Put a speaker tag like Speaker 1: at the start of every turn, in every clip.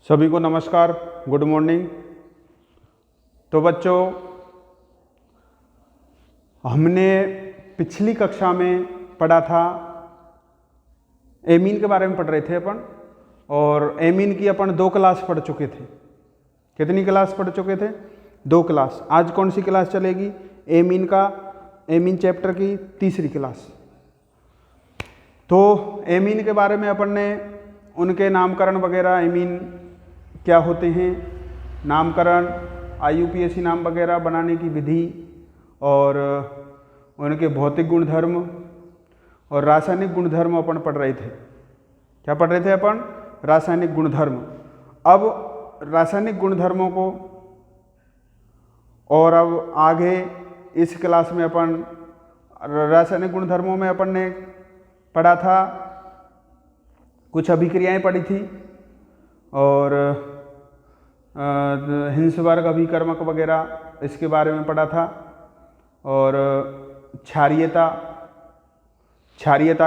Speaker 1: सभी को नमस्कार, गुड मॉर्निंग। तो बच्चों, हमने पिछली कक्षा में पढ़ा था एमीन के बारे में पढ़ रहे थे अपन, और एमीन की अपन 2 क्लास पढ़ चुके थे। कितनी क्लास पढ़ चुके थे? 2 क्लास। आज कौन सी क्लास चलेगी? एमीन चैप्टर की 3री क्लास। तो एमीन के बारे में अपन ने उनके नामकरण वगैरह, एमीन क्या होते हैं, नामकरण, IUPAC नाम वगैरह बनाने की विधि, और उनके भौतिक गुणधर्म और रासायनिक गुणधर्म अपन पढ़ रहे थे। क्या पढ़ रहे थे अपन? रासायनिक गुणधर्म। अब रासायनिक गुणधर्मों को, और अब आगे इस क्लास में अपन रासायनिक गुणधर्मों में अपन ने पढ़ा था, कुछ अभिक्रियाएं पढ़ी थी, और हिंसवर्ग अभिकर्मक वगैरह इसके बारे में पढ़ा था, और क्षारीयता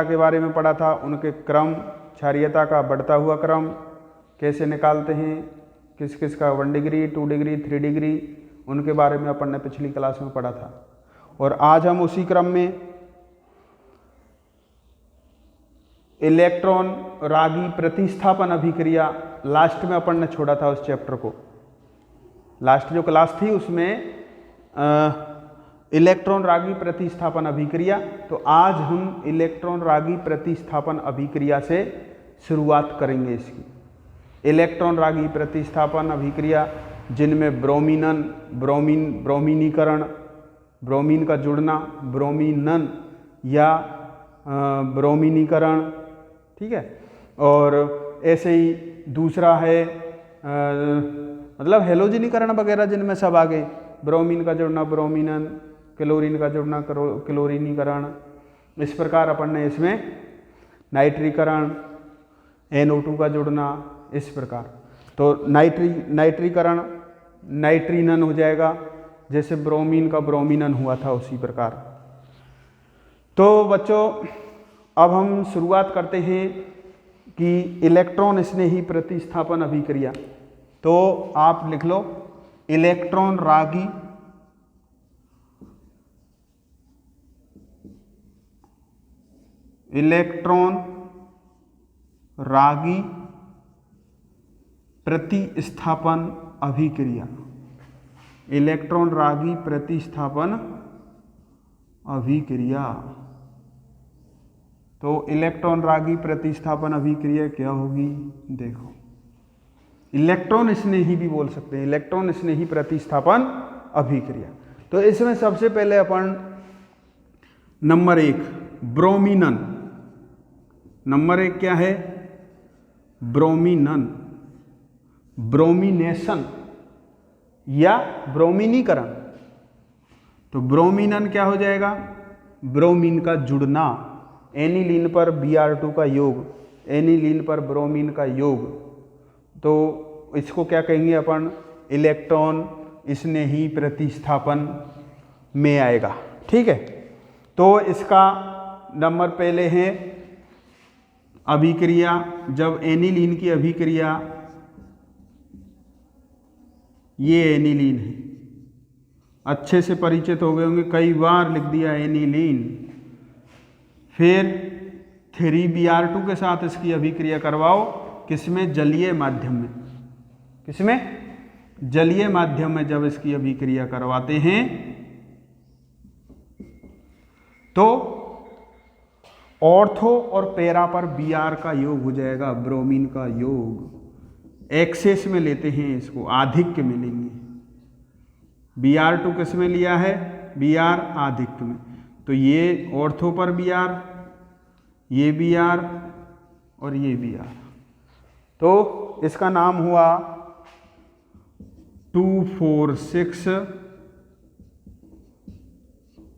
Speaker 1: के बारे में पढ़ा था, उनके क्रम, क्षारीयता का बढ़ता हुआ क्रम कैसे निकालते हैं, किस किस का 1 डिग्री, 2 डिग्री, 3 डिग्री, उनके बारे में अपन ने पिछली क्लास में पढ़ा था। और आज हम उसी क्रम में इलेक्ट्रॉन रागी प्रतिस्थापन अभिक्रिया, लास्ट में अपन ने छोड़ा था उस चैप्टर को। लास्ट जो क्लास थी उसमें इलेक्ट्रॉन रागी प्रतिस्थापन अभिक्रिया। तो आज हम इलेक्ट्रॉन रागी प्रतिस्थापन अभिक्रिया से शुरुआत करेंगे इसकी। इलेक्ट्रॉन रागी प्रतिस्थापन अभिक्रिया जिनमें ब्रोमीनीकरण, ब्रोमीन का जुड़ना, ब्रोमीनन या ब्रोमीनीकरण, ठीक है। और ऐसे ही दूसरा है मतलब हेलोजनीकरण वगैरह, जिनमें सब आ गए, ब्रोमीन का जुड़ना ब्रोमीनन, क्लोरीन का जुड़ना क्लोरीनीकरण। इस प्रकार अपन ने इसमें नाइट्रीकरण, NO2 का जुड़ना, इस प्रकार। तो नाइट्रीकरण नाइट्रीनन हो जाएगा, जैसे ब्रोमीन का ब्रोमीनन हुआ था उसी प्रकार। तो बच्चों, अब हम शुरुआत करते हैं कि इलेक्ट्रॉन स्नेही प्रतिस्थापन अभिक्रिया। तो आप लिख लो इलेक्ट्रॉन रागी प्रतिस्थापन अभिक्रिया। इलेक्ट्रॉन रागी प्रतिस्थापन अभिक्रिया। तो इलेक्ट्रॉन रागी प्रतिस्थापन अभिक्रिया क्या होगी? देखो, इलेक्ट्रॉन स्नेही भी बोल सकते हैं, इलेक्ट्रॉन स्नेही प्रतिस्थापन अभिक्रिया। तो इसमें सबसे पहले अपन नंबर 1 ब्रोमीनन। नंबर 1 क्या है? ब्रोमीनन, ब्रोमीनेशन या ब्रोमीनीकरण। तो ब्रोमीनन क्या हो जाएगा? ब्रोमीन का जुड़ना, एनिलीन पर Br2 का योग, एनिलीन पर ब्रोमीन का योग। तो इसको क्या कहेंगे अपन? इलेक्ट्रॉन स्नेही प्रतिस्थापन में आएगा, ठीक है। तो इसका नंबर पहले है अभिक्रिया, जब एनिलीन की अभिक्रिया, ये एनिलीन है, अच्छे से परिचित हो गए होंगे, कई बार लिख दिया एनिलीन। फिर 3Br2 के साथ इसकी अभिक्रिया करवाओ, किसमें? जलीय माध्यम में। किसमें? जलीय माध्यम में जब इसकी अभिक्रिया करवाते हैं तो ऑर्थो और पैरा पर Br का योग हो जाएगा, ब्रोमीन का योग। एक्सेस में लेते हैं इसको, आधिक्य में लेंगे। Br2 किस में लिया है? Br आधिक्य में। तो ये ऑर्थो पर Br, ये Br और ये Br। तो इसका नाम हुआ 2,4,6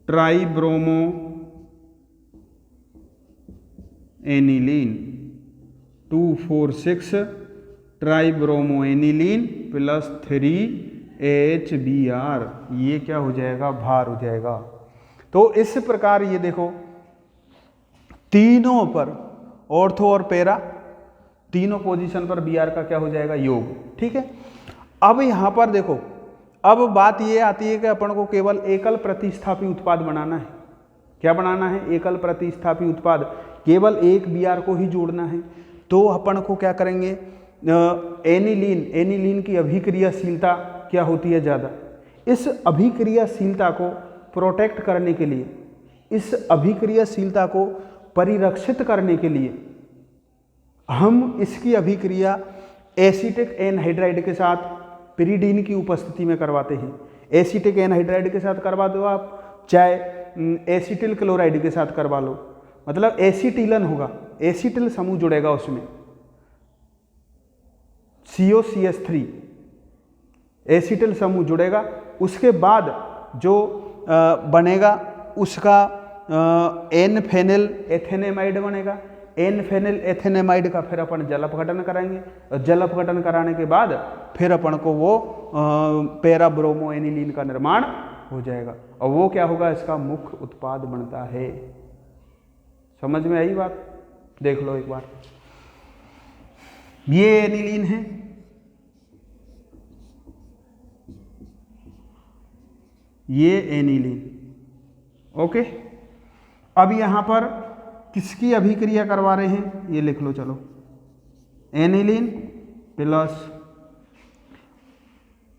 Speaker 1: tribromo aniline. 2,4,6 tribromo aniline plus 3HBr। ये क्या हो जाएगा? भार हो जाएगा। तो इस प्रकार ये देखो, तीनों पर ऑर्थो और पैरा तीनों पोजीशन पर Br का क्या हो जाएगा, योग। ठीक है, अब यहाँ पर देखो, अब बात ये आती है कि अपन को केवल एकल प्रतिस्थापी उत्पाद बनाना है। क्या बनाना है, एकल प्रतिस्थापी उत्पाद, केवल एक Br को ही जोड़ना है। तो अपन को क्या करेंगे, एनिलीन की अभिक्रियाशीलता क्या होती है, ज़्यादा। इस अभिक्रियाशीलता को प्रोटेक्ट करने के लिए, इस अभिक्रियाशीलता को परिरक्षित करने के लिए हम इसकी अभिक्रिया एसीटिक एनहाइड्राइड के साथ पिरीडीन की उपस्थिति में करवाते हैं। एसीटिक एनहाइड्राइड के साथ करवा दो आप, चाहे एसिटिल क्लोराइड के साथ करवा लो, मतलब एसीटिलन होगा, एसिटिल समूह जुड़ेगा उसमें, COCH3 एसिटिल समूह जुड़ेगा। उसके बाद जो बनेगा उसका एन फेनिल एथेनेमाइड बनेगा। एन फेनिल एथेनेमाइड का फिर अपन जल अपघटन कराएंगे, और जल अपघटन कराने के बाद फिर अपन को वो पैरा ब्रोमो एनिलीन का निर्माण हो जाएगा, और वो क्या होगा, इसका मुख्य उत्पाद बनता है। समझ में आई बात, देख लो एक बार। ये एनिलीन है, ये एनिलीन, ओके। अब यहां पर किसकी अभिक्रिया करवा रहे हैं, ये लिख लो, चलो, एनिलीन प्लस,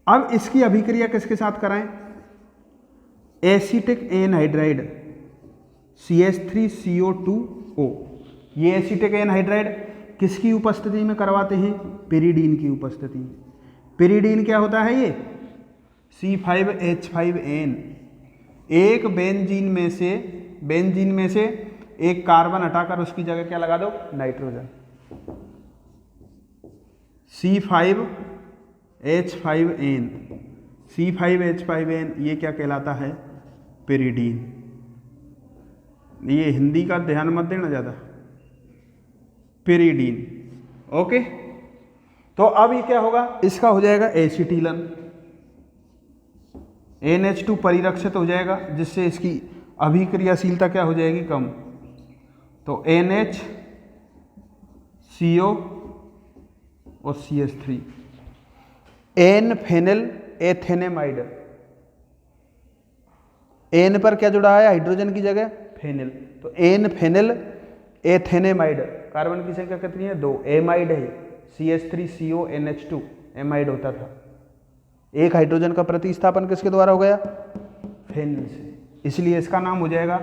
Speaker 1: अब इसकी अभिक्रिया किसके साथ कराएं, एसिटिक एनहाइड्राइड CH3CO2O। ये एसिटिक एनहाइड्राइड किसकी उपस्थिति में करवाते हैं, पिरीडीन की उपस्थिति में। पिरीडीन क्या होता है, ये C5H5N, एक बेंजीन में से एक कार्बन हटाकर उसकी जगह क्या लगा दो, नाइट्रोजन। C5H5N, C5H5N ये क्या कहलाता है, पिरीडीन। ये हिंदी का ध्यान मत देना ज़्यादा, पिरीडीन, ओके। तो अब ये क्या होगा, इसका हो जाएगा एसिटिलन, NH2 परिरक्षित हो जाएगा, जिससे इसकी अभिक्रियाशीलता क्या हो जाएगी, कम। तो NH CO और CH3, एन फेनिल एथेनेमाइड, एन पर क्या जुड़ा है, हाइड्रोजन की जगह फेनिल, तो एन फेनिल एथेनेमाइड, कार्बन की संख्या कितनी है, 2, एमाइड है, CH3CO NH2 एमाइड होता था। एक हाइड्रोजन का प्रतिस्थापन किसके द्वारा हो गया, फेनिल से, इसलिए इसका नाम हो जाएगा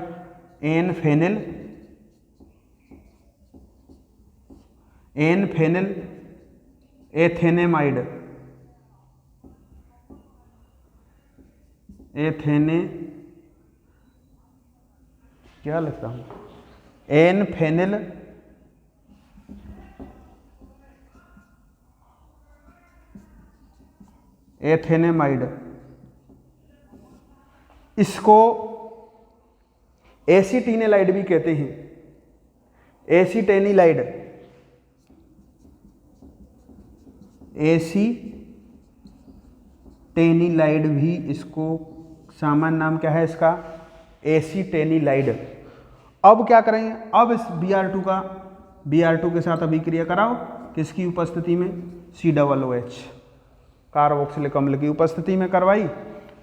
Speaker 1: एन फेनिल एथेनेमाइड, क्या लिखता हूं, एन फेनिल एथेनेमाइड। इसको एसिटिनेलाइड भी कहते हैं, एसिटेनिलाइड, एसिटेनिलाइड भी इसको सामान्य नाम क्या है इसका, एसिटेनिलाइड। अब क्या करेंगे, अब इस Br2 के साथ अभिक्रिया कराओ, किसकी उपस्थिति में, COOH कार्बोक्सिलिक अम्ल की उपस्थिति में करवाई।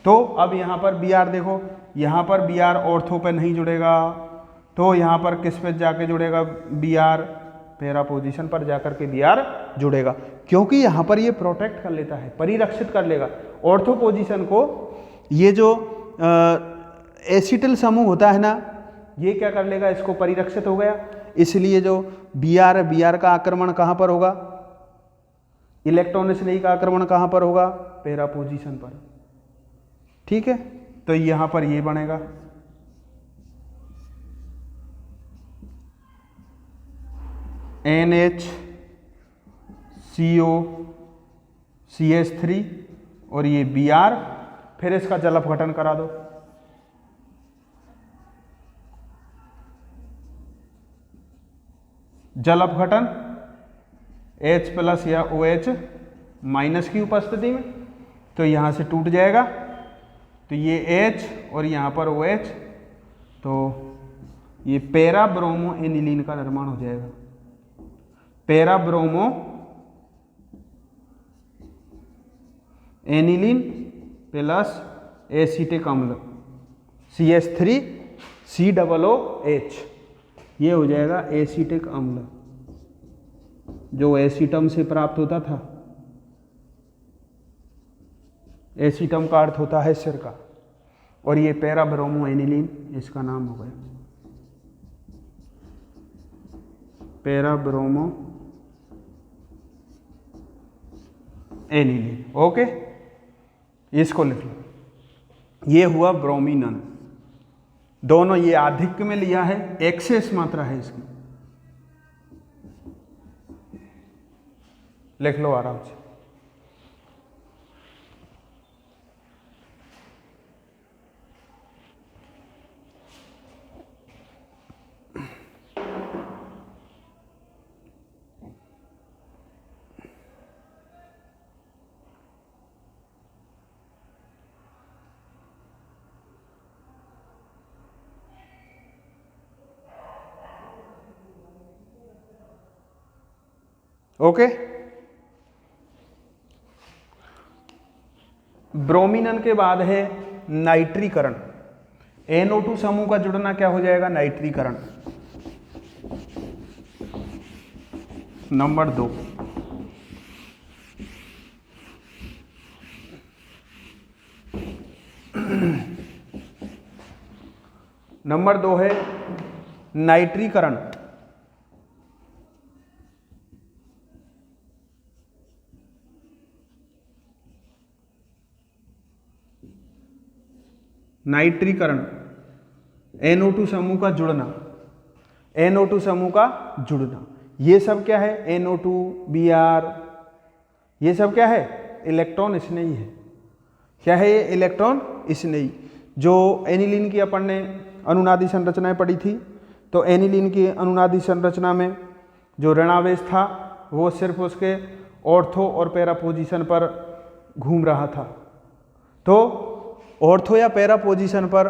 Speaker 1: तो अब यहाँ पर Br देखो, यहाँ पर Br ऑर्थो पे नहीं जुड़ेगा, तो यहाँ पर किस पे जाके जुड़ेगा, Br पैरा पोजीशन पर जाकर के Br जुड़ेगा, क्योंकि यहाँ पर ये प्रोटेक्ट कर लेता है, परिरक्षित कर लेगा ऑर्थो पोजीशन को। ये जो एसिटिल समूह होता है ना, ये क्या कर लेगा, इसको परिरक्षित हो गया। इसलिए जो Br का आक्रमण कहाँ पर होगा, इलेक्ट्रॉन स्नेही का आक्रमण कहाँ पर होगा, पैरा पोजीशन पर। ठीक है, तो यहाँ पर ये बनेगा NHCOCH3 और ये Br, फिर इसका जल अपघटन करा दो। जल अपघटन H+ या OH- की उपस्थिति में, तो यहाँ से टूट जाएगा, तो ये H और यहाँ पर OH, तो ये पैरा ब्रोमो एनिलीन का निर्माण हो जाएगा। Para bromo aniline plus acetic अम्ल CH3COOH, ये हो जाएगा एसीटिक अम्ल जो एसीटम से प्राप्त होता था। एसीटम का अर्थ होता है सिरका, और ये पैरा ब्रोमो एनिलीन इसका नाम हो गया, पैरा ब्रोमो एनिलीन। ओके, इसको लिख लो, ये हुआ ब्रोमीनन। दोनों ये आधिक्य में लिया है, एक्सेस मात्रा है इसकी, लिख लो आराम से। ओके, ब्रोमीनन के बाद है नाइट्रीकरण। NO2 समूह का जुड़ना क्या हो जाएगा? नाइट्रीकरण। नंबर 2, नंबर 2 है नाइट्रीकरण। नाइट्रीकरण, NO2 समूह का जुड़ना, NO2 समूह का जुड़ना। ये सब क्या है? NO2 Br, ये सब क्या है? इलेक्ट्रॉन स्नेही है। क्या है ये? इलेक्ट्रॉन स्नेही। जो एनिलीन की अपन ने अनुनादी संरचनाएं पढ़ी थी, तो एनिलीन की अनुनादी संरचना में जो ऋणावेश था वो सिर्फ उसके ऑर्थो और पैरा पोजीशन पर घूम रहा था। तो ऑर्थो या पैरा पोजीशन पर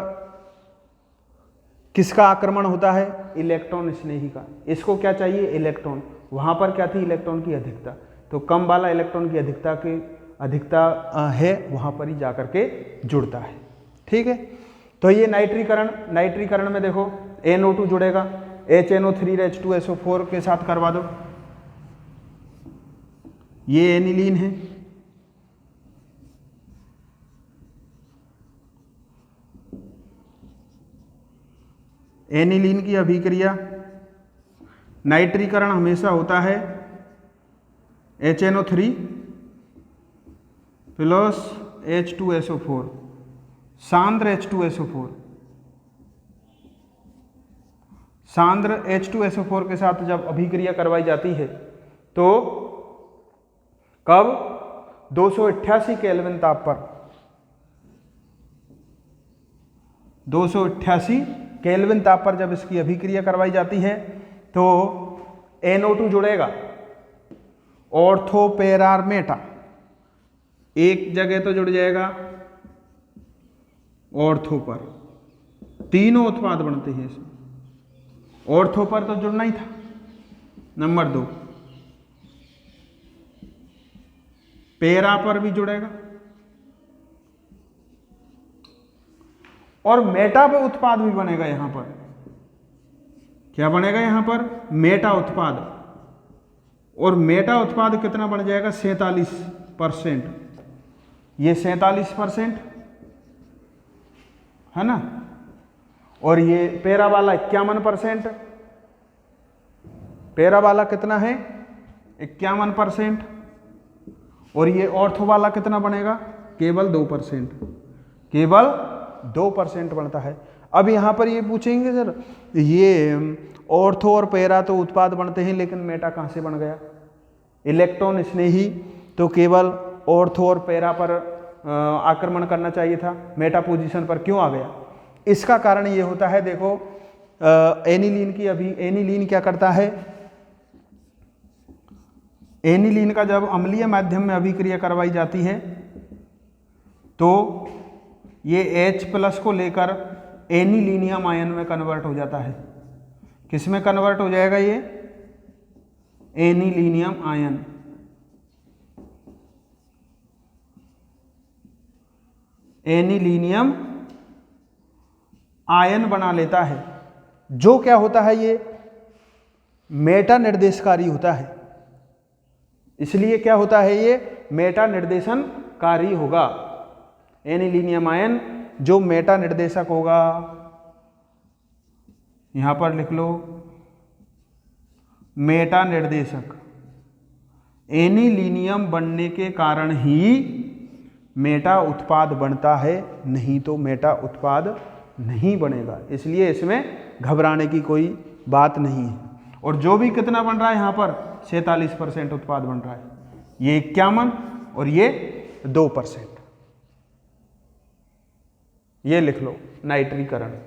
Speaker 1: किसका आक्रमण होता है? इलेक्ट्रॉन स्नेही का। इसको क्या चाहिए? इलेक्ट्रॉन। वहां पर क्या थी? इलेक्ट्रॉन की अधिकता। तो कम वाला इलेक्ट्रॉन की अधिकता है, वहां पर ही जाकर के जुड़ता है। ठीक है, तो ये नाइट्रीकरण। नाइट्रीकरण में देखो NO2 जुड़ेगा, HNO3 H2SO4 के साथ करवा दो। ये एनिलीन है, एनिलीन की अभिक्रिया नाइट्रीकरण हमेशा होता है HNO3 plus H2SO4, सांद्र H2SO4। सांद्र H2SO4 के साथ जब अभिक्रिया करवाई जाती है तो कब? 288 केल्विन ताप पर, 288 केल्विन ताप पर जब इसकी अभिक्रिया करवाई जाती है तो NO2 जुड़ेगा ऑर्थो पैरार मेटा, एक जगह तो जुड़ जाएगा ऑर्थो पर। तीनों उत्पाद बनते हैं इसमें, ऑर्थो पर तो जुड़ना ही था। नंबर 2, पैरा पर भी जुड़ेगा और मेटा पे उत्पाद भी बनेगा। यहां पर क्या बनेगा? यहां पर मेटा उत्पाद। और मेटा उत्पाद कितना बन जाएगा? 47%। ये 47% है ना, और ये पैरा वाला 51%। पैरा वाला कितना है? 51%। और ये ऑर्थो वाला कितना बनेगा? केवल 2%। केवल 2% बनता है। अब यहां पर ये पूछेंगे सर ये ऑर्थो और पैरा तो उत्पाद बनते हैं, लेकिन मेटा कहां से बन गया? इलेक्ट्रॉन स्नेही तो केवल ऑर्थो और पैरा पर आक्रमण करना चाहिए था, मेटा पोजीशन पर क्यों आ गया? इसका कारण ये होता है, देखो एनिलीन की एनिलीन क्या करता है? एनिलीन का जब अम्लीय माध्यम में अभिक्रिया करवाई जाती है तो ये H+ को लेकर एनिलीनियम आयन में कन्वर्ट हो जाता है। किस में कन्वर्ट हो जाएगा? ये एनिलीनियम आयन, एनिलीनियम आयन बना लेता है। जो क्या होता है, ये मेटा निर्देशकारी होता है, इसलिए क्या होता है, ये मेटा निर्देशनकारी होगा। एनिलीनियम आयन जो मेटा निर्देशक होगा, यहां पर लिख लो मेटा निर्देशक। एनिलीनियम बनने के कारण ही मेटा उत्पाद बनता है, नहीं तो मेटा उत्पाद नहीं बनेगा। इसलिए इसमें घबराने की कोई बात नहीं है। और जो भी कितना बन रहा है यहाँ पर 46% उत्पाद बन रहा है, ये 51 और ये 2%। ये लिख लो नाइट्रीकरण।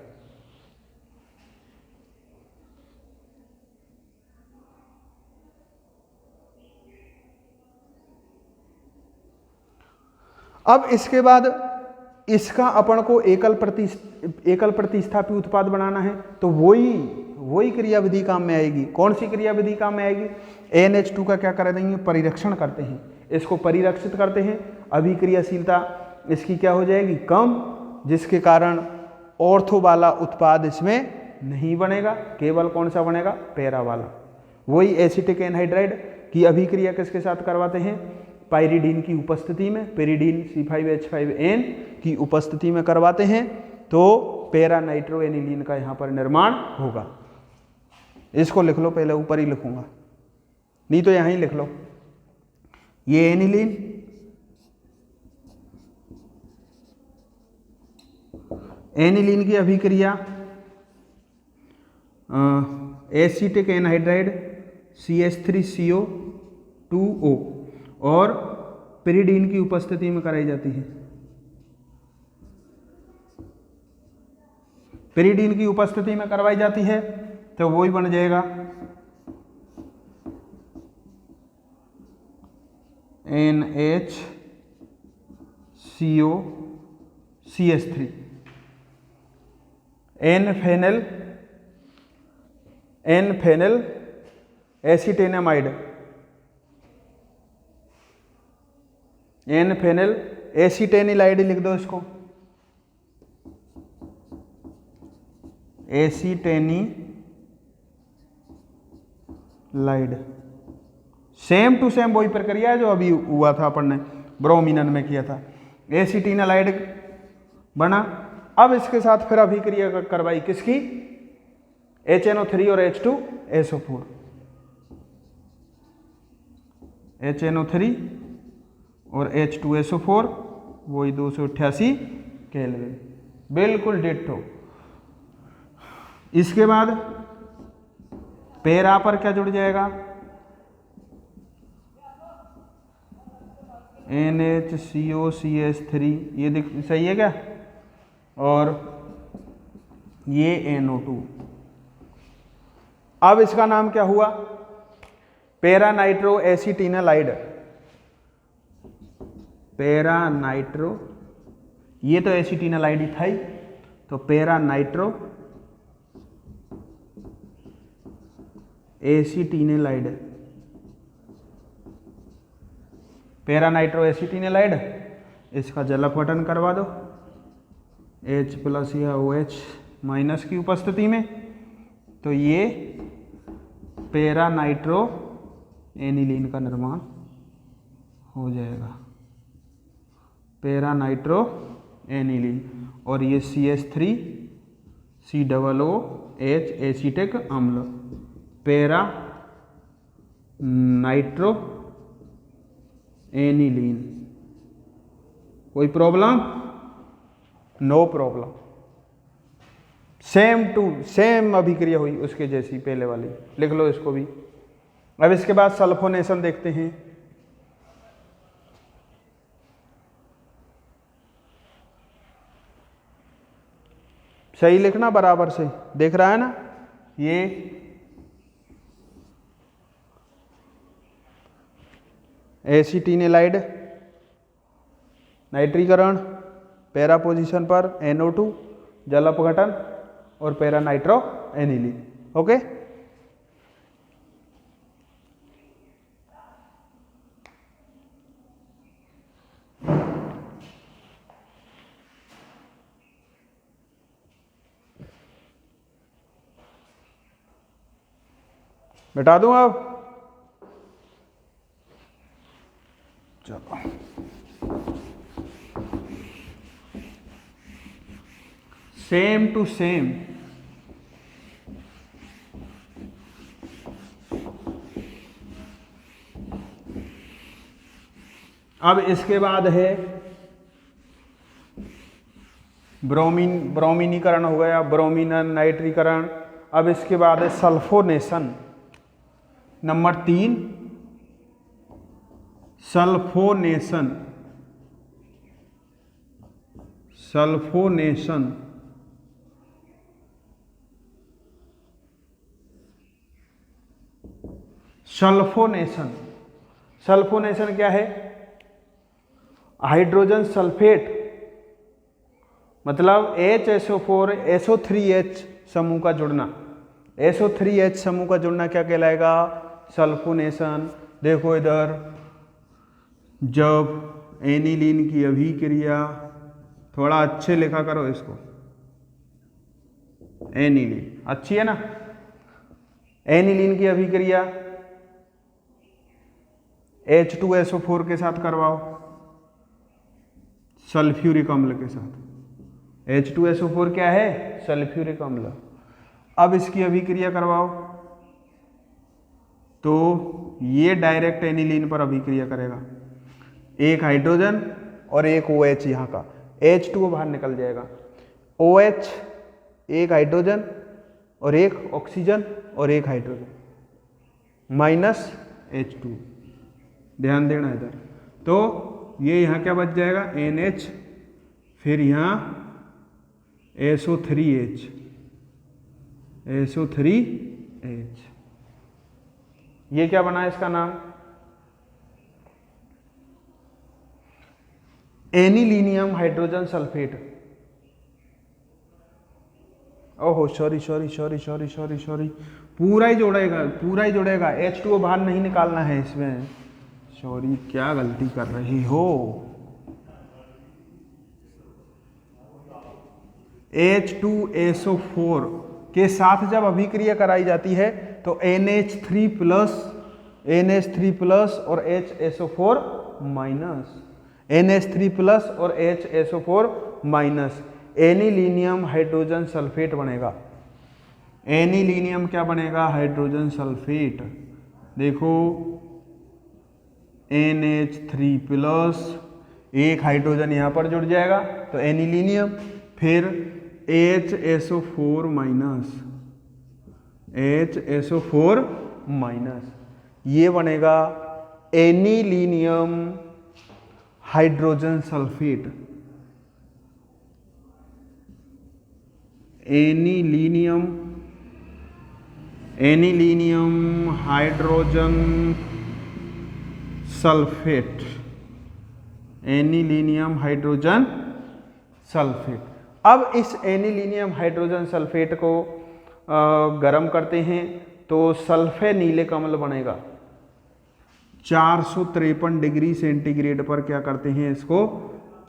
Speaker 1: अब इसके बाद इसका अपन को एकल प्रतिस्थापी उत्पाद बनाना है, तो वही क्रियाविधि काम में आएगी। कौन सी क्रियाविधि काम में आएगी? NH2 का क्या कर देंगे, परिरक्षण करते हैं, इसको परिरक्षित करते हैं। अभिक्रियाशीलता इसकी क्या हो जाएगी, कम, जिसके कारण ऑर्थो वाला उत्पाद इसमें नहीं बनेगा, केवल कौन सा बनेगा, पैरा वाला। वही एसिटिक एनहाइड्राइड की अभिक्रिया किसके साथ करवाते हैं, पाइरिडीन की उपस्थिति में, पेरिडीन C5H5N की उपस्थिति में करवाते हैं, तो पैरा नाइट्रो एनिलीन का यहाँ पर निर्माण होगा। इसको लिख लो, पहले ऊपर ही लिखूंगा, नहीं तो यहाँ ही लिख लो। ये एनिलीन, एनिलीन की अभिक्रिया एसिटिक एनहाइड्राइड CH3CO2O और पेरिडीन की उपस्थिति में कराई जाती है। पेरिडीन की उपस्थिति में करवाई जाती है, तो वो ही बन जाएगा NHCOCH3, N-फेनिल एसिटेनामाइड, N-फेनिल एसिटेनिलाइड लिख दो इसको, एसिटेनिलाइड। सेम टू सेम वही प्रक्रिया है जो अभी हुआ था, अपन ने ब्रोमिनन में किया था। एसिटेनिलाइड बना। अब इसके साथ फिर अभिक्रिया करवाई किसकी, HNO3 और H2SO4, HNO3 और H2SO4, वही 288 केल्विन, बिल्कुल डिट्टो। इसके बाद पैरा पर क्या जुड़ जाएगा, NHCOCH3, ये सही है क्या, और ये NO2। अब इसका नाम क्या हुआ, पैरा नाइट्रो एसिटिनालाइड। पैरा नाइट्रो, ये तो एसिटिनालाइड ही था ही, तो पैरा नाइट्रो एसिटिनालाइड, पैरा नाइट्रो एसिटिनालाइड। इसका जल अपघटन करवा दो H+ या OH- की उपस्थिति में, तो ये पैरा नाइट्रो एनिलीन का निर्माण हो जाएगा, पैरा नाइट्रो एनिलीन। और ये CH3COOH एसिटिक अम्ल, पैरा नाइट्रो एनिलीन। कोई problem? No problem. Same to same अभिक्रिया हुई उसके जैसी पहले वाली, लिख लो इसको भी। अब इसके बाद सल्फोनेशन देखते हैं। सही लिखना बराबर से, देख रहा है ना, ये एसिटिनालाइड नाइट्रीकरण, पैरा पोजीशन पर NO2 जल अपघटन और पैरा नाइट्रो एनिलीन। ओके, मिटा दूं अब? चलो, सेम टू सेम अब इसके बाद है ब्रोमीन, ब्रोमीनीकरण हो गया, ब्रोमीनन, नाइट्रीकरण। अब इसके बाद है sulphonation. Number 3 sulphonation. Sulphonation sulphonation sulphonation क्या है? हाइड्रोजन सल्फेट मतलब HSO4 SO3H समूह का जुड़ना। SO3H समूह का जुड़ना क्या कहलाएगा? सल्फोनेशन। देखो इधर, जब एनिलीन की अभिक्रिया, थोड़ा अच्छे लिखा करो इसको, एनिलीन अच्छी है ना, एनिलीन की अभिक्रिया H2SO4 के साथ करवाओ, सल्फ्यूरिक अम्ल के साथ। H2SO4 क्या है? सल्फ्यूरिक अम्ल। अब इसकी अभिक्रिया करवाओ तो ये डायरेक्ट एनिलीन पर अभिक्रिया करेगा, एक हाइड्रोजन और एक OH, यहाँ का H2O बाहर निकल जाएगा, OH एक हाइड्रोजन और एक ऑक्सीजन और एक हाइड्रोजन माइनस H2। ध्यान देना इधर। तो ये यहाँ क्या बच जाएगा? NH, फिर यहाँ SO3H, SO3H। ये क्या बना इसका नाम? Anilinium hydrogen sulphate. ओहो sorry sorry sorry sorry sorry sorry, पूरा ही जोड़ेगा, पूरा ही जोड़ेगा, H2O बाहर नहीं निकालना है इसमें। सॉरी, क्या गलती कर रही हो? H2SO4 के साथ जब अभिक्रिया कराई जाती है तो NH3 प्लस और HSO4 माइनस, NH3 प्लस और HSO4 minus, anilinium hydrogen sulphate बनेगा। एनिलीनियम क्या बनेगा? Hydrogen sulphate. देखो NH3 प्लस, एक हाइड्रोजन यहाँ पर जुड़ जाएगा तो एनिलीनियम, फिर HSO4 माइनस, HSO4 माइनस, ये बनेगा anilinium hydrogen sulphate. Anilinium hydrogen sulphate, anilinium hydrogen sulphate. अब इस एनिलीनियम हाइड्रोजन सल्फेट को गर्म करते हैं तो सल्फेनिलिक अम्ल बनेगा। 453 डिग्री सेंटीग्रेड पर क्या करते हैं इसको?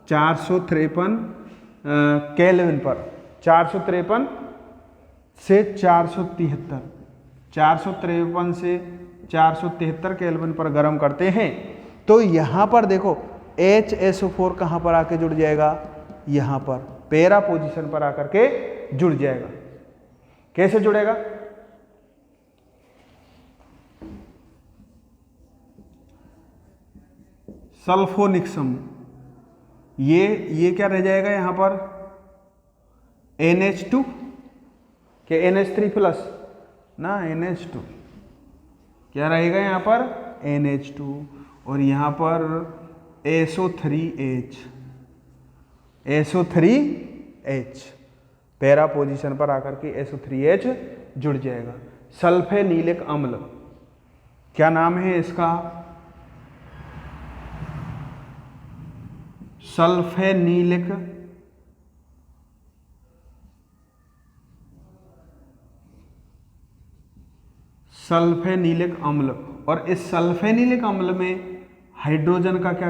Speaker 1: 453 केल्विन पर, 453 से 473, 453 से 473 केल्विन पर गर्म करते हैं तो यहाँ पर देखो HSO4 कहाँ पर आके जुड़ जाएगा? यहाँ पर पैरा पोजीशन पर आकर के जुड़ जाएगा। कैसे जुड़ेगा? सल्फोनिक समूह, ये क्या रह जाएगा यहाँ पर? NH2 के NH3 प्लस ना, NH2 क्या रहेगा यहाँ पर? NH2, और यहाँ पर SO3H, SO3H पैरा पोजीशन पर आकर के SO3H जुड़ जाएगा। सल्फेनिलिक अम्ल, क्या नाम है इसका? सल्फेनिलिक अम्ल। और इस सल्फेनिलिक अम्ल में हाइड्रोजन का क्या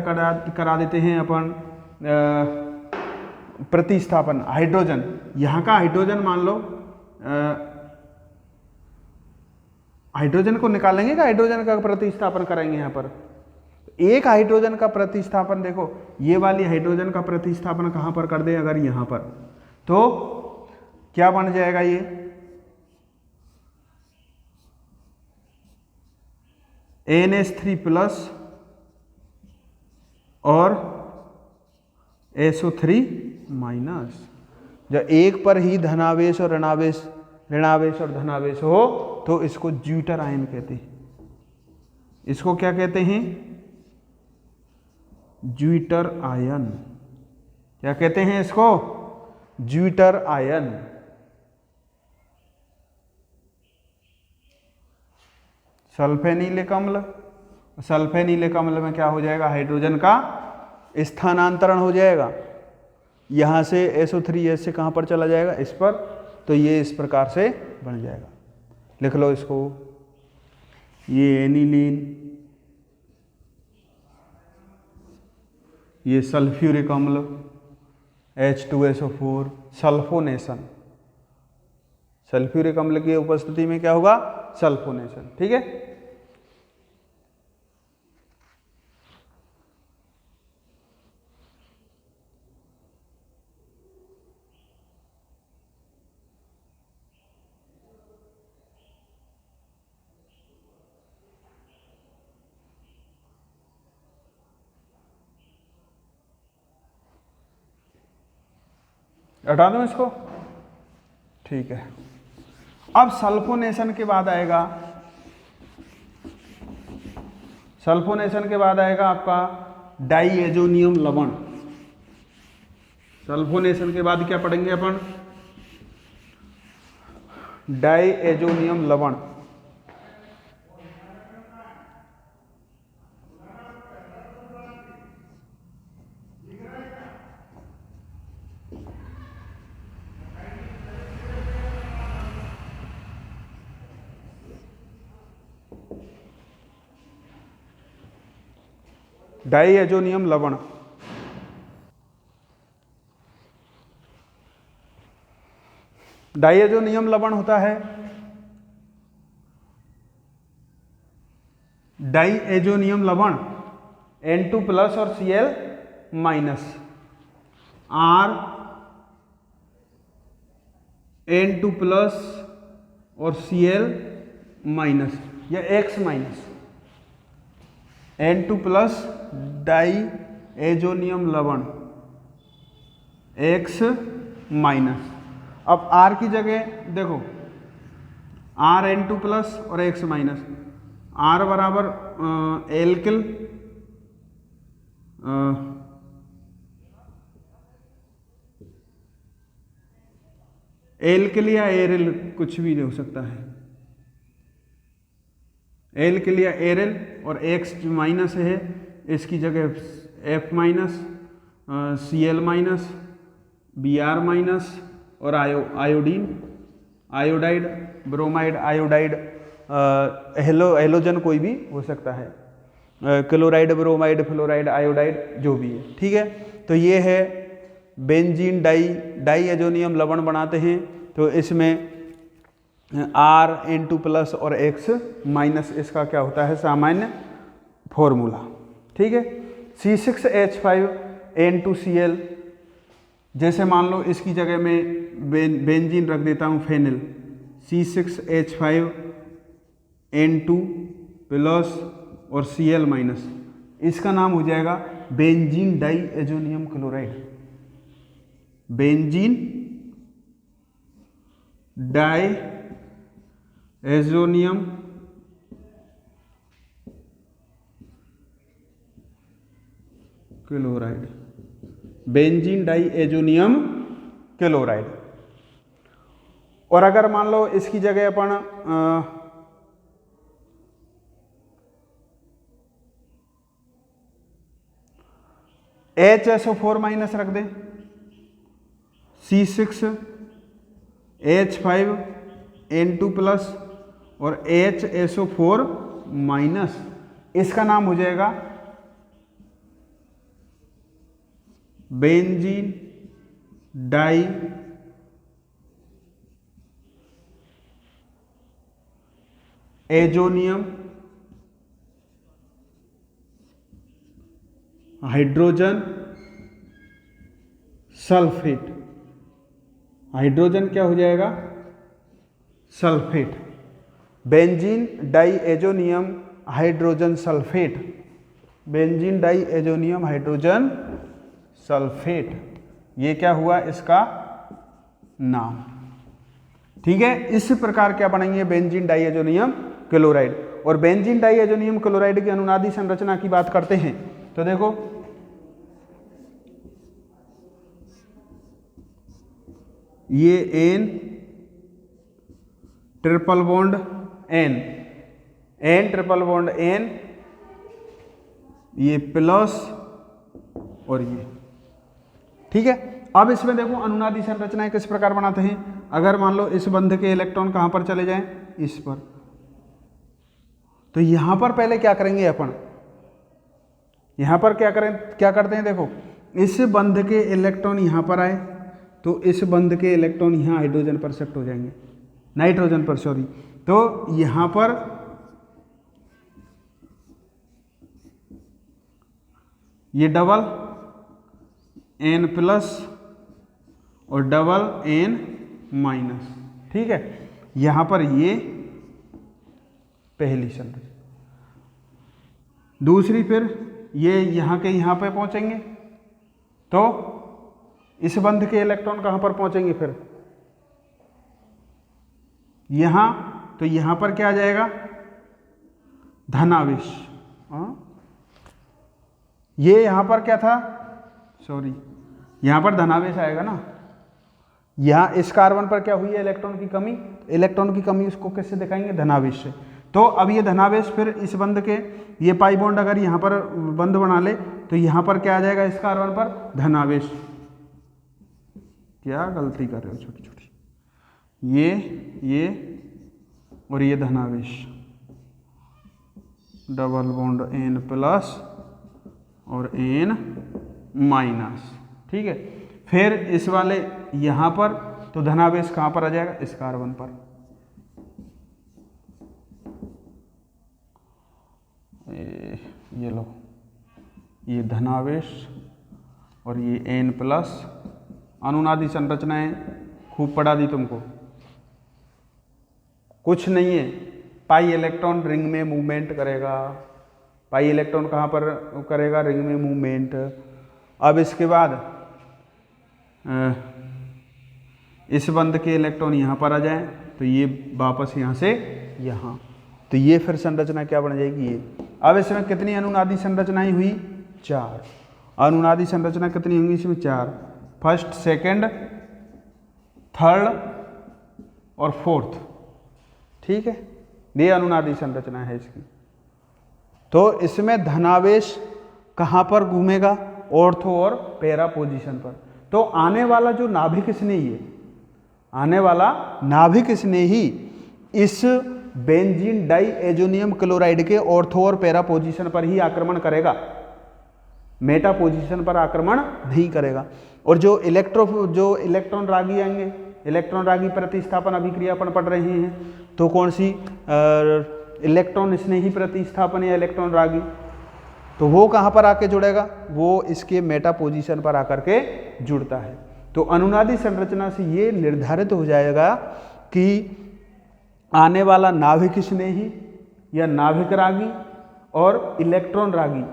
Speaker 1: करा देते हैं अपन? प्रतिस्थापन। हाइड्रोजन, यहाँ का हाइड्रोजन मान लो हाइड्रोजन को निकालेंगे कि हाइड्रोजन का प्रतिस्थापन करेंगे यहाँ पर? एक हाइड्रोजन का प्रतिस्थापन, देखो ये वाली हाइड्रोजन का प्रतिस्थापन कहाँ पर कर दे अगर यहाँ पर, तो क्या बन जाएगा ये NH3 प्लस और SO3 माइनस। जब एक पर ही धनावेश और ऋणावेश, ऋणावेश और धनावेश हो तो इसको ज्यूटर आयन कहते हैं। इसको क्या कहते हैं? Zwitter ion. क्या कहते हैं इसको? Zwitter ion. सल्फेनिलिक अम्ल, सल्फेनिलिक अम्ल में क्या हो जाएगा? हाइड्रोजन का स्थानांतरण हो जाएगा, यहां से SO3 से कहां पर चला जाएगा? इस पर। तो ये इस प्रकार से बन जाएगा। लिख लो इसको, ये एनिलीन, ये सल्फ्यूरिक अम्ल H2SO4, सल्फोनेशन। सल्फ्यूरिक अम्ल की उपस्थिति में क्या होगा? सल्फोनेशन। ठीक है। हटा दूं इसको? ठीक है। अब सल्फोनेशन के बाद आएगा, सल्फोनेशन के बाद आएगा आपका डाइएजोनियम लवण। सल्फोनेशन के बाद क्या पढ़ेंगे अपन? डाइएजोनियम लवण। डाइएजोनियम लवण। डाइएजोनियम लवण होता है, डाइएजोनियम लवण N2 प्लस और Cl minus, R N2 plus और Cl माइनस या X minus, N2 plus diazonium लवण X माइनस। अब R की जगह देखो, R N2 प्लस और X माइनस, R बराबर एल्किल एल्किल या एरिल, कुछ भी हो सकता है, एल्किल या एरिल, और X जो माइनस है इसकी जगह F minus, Cl minus, Br minus और iodine, iodide, bromide, iodide, halogen कोई भी हो सकता है, क्लोराइड, ब्रोमाइड, फ्लोराइड, आयोडाइड, जो भी है। ठीक है। तो ये है बेंजीन डाइएजोनियम लवण बनाते हैं। तो इसमें R N2 प्लस और X माइनस इसका क्या होता है? सामान्य फॉर्मूला। ठीक है। C6H5N2Cl, जैसे मान लो इसकी जगह में बेंजीन रख देता हूँ फेनिल, C6H5N2 प्लस और Cl माइनस, इसका नाम हो जाएगा benzene diazonium chloride. Benzene diazonium chloride, benzene diazonium chloride. और अगर मान लो इसकी जगह अपन HSO4 माइनस रख दें, C6H5N2 प्लस और HSO4 माइनस, इसका नाम हो जाएगा benzene diazonium hydrogen sulphate. Hydrogen क्या हो जाएगा? Sulphate. Benzene diazonium hydrogen sulphate. Benzene diazonium hydrogen sulphate, ये क्या हुआ इसका नाम। ठीक है, इस प्रकार क्या बनेंगे? Benzene diazonium chloride. और बेंजीन डाई एजोनियम क्लोराइड की अनुनादी संरचना की बात करते हैं तो देखो, ये N triple bond N, N triple bond N, ये प्लस और ये। ठीक है, अब इसमें देखो अनुनादी संरचनाएं किस प्रकार बनाते हैं। अगर मान लो इस बंध के इलेक्ट्रॉन कहां पर चले जाएं? इस पर, तो यहां पर पहले क्या करेंगे अपन? यहां पर क्या करते हैं? देखो, इस बंध के इलेक्ट्रॉन यहां पर आए तो इस बंध के इलेक्ट्रॉन यहां हाइड्रोजन पर शिफ्ट हो जाएंगे, नाइट्रोजन पर, सॉरी। तो यहां पर ये डबल एन प्लस और डबल एन माइनस। ठीक है, यहां पर ये पहली संरचना। दूसरी, फिर ये यहां के यहां पे पहुंचेंगे तो इस बंध के इलेक्ट्रॉन कहां पर पहुंचेंगे? फिर यहां, तो यहां पर क्या आ जाएगा? धनावेश। ये यहां पर क्या था? सॉरी, यहां पर धनावेश आएगा ना। यहां इस कार्बन पर क्या हुई है? इलेक्ट्रॉन की कमी। इलेक्ट्रॉन की कमी उसको किससे दिखाएंगे? धनावेश से। तो अब ये धनावेश फिर इस बंध के, ये पाई बॉन्ड अगर यहां पर बंध बना ले तो यहां पर क्या आ जाएगा? इस कार्बन पर धनावेश। क्या गलती कर रहे हो छोटी छोटी, ये और ये धनावेश, डबल बॉन्ड एन प्लस और एन माइनस। ठीक है, फिर इस वाले यहां पर तो धनावेश कहां पर आ जाएगा? इस कार्बन पर। ये लो, ये धनावेश और ये एन प्लस। अनुनादी संरचनाएं खूब पढ़ा दी तुमको, कुछ नहीं है। पाई इलेक्ट्रॉन रिंग में मूवमेंट करेगा। पाई इलेक्ट्रॉन कहाँ पर करेगा? रिंग में मूवमेंट। अब इसके बाद इस बंध के इलेक्ट्रॉन यहाँ पर आ जाएं तो ये वापस यहाँ से यहाँ, तो ये फिर संरचना क्या बन जाएगी? ये। अब इसमें कितनी अनुनादी संरचनाएं हुई? 4। अनुनादी संरचना कितनी होंगी इसमें? 4। फर्स्ट, सेकंड, थर्ड और फोर्थ। ठीक है, ये अनुनादी संरचना है इसकी। तो इसमें धनावेश कहाँ पर घूमेगा? ऑर्थो और पैरा पोजीशन पर। तो आने वाला जो नाभिक स्नेही है, आने वाला नाभिक स्नेही इस बेंजीन डाई एजोनियम क्लोराइड के ऑर्थो और पैरा पोजीशन पर ही आक्रमण करेगा, मेटा पोजीशन पर आक्रमण नहीं करेगा। और जो इलेक्ट्रॉन रागी आएंगे, इलेक्ट्रॉन रागी प्रतिस्थापन अभिक्रिया अपन पढ़ रहे हैं, तो कौन सी? इलेक्ट्रॉन स्नेही प्रतिस्थापन या इलेक्ट्रॉन रागी। तो वो कहाँ पर आके जुड़ेगा? वो इसके मेटा पोजीशन पर आकर के जुड़ता है। तो अनुनादी संरचना से ये निर्धारित हो जाएगा कि आने वाला नाभिक स्नेही या नाभिक रागी और इलेक्ट्रॉन रागी,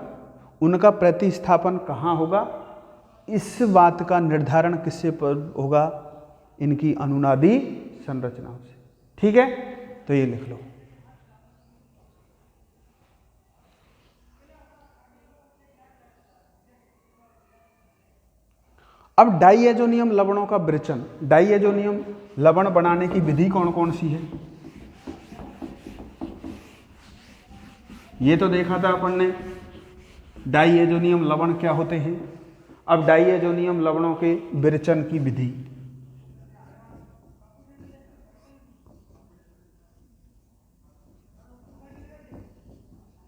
Speaker 1: उनका प्रतिस्थापन कहाँ होगा? इस बात का निर्धारण किससे होगा? इनकी अनुनादी संरचनाओं से। ठीक है, तो ये लिख लो। अब डाइएजोनियम लवणों का विरचन, डाइएजोनियम लवण बनाने की विधि कौन कौन सी है? ये तो देखा था अपन ने, डाइएजोनियम लवण क्या होते हैं। अब डाइएजोनियम लवणों के विरचन की विधि।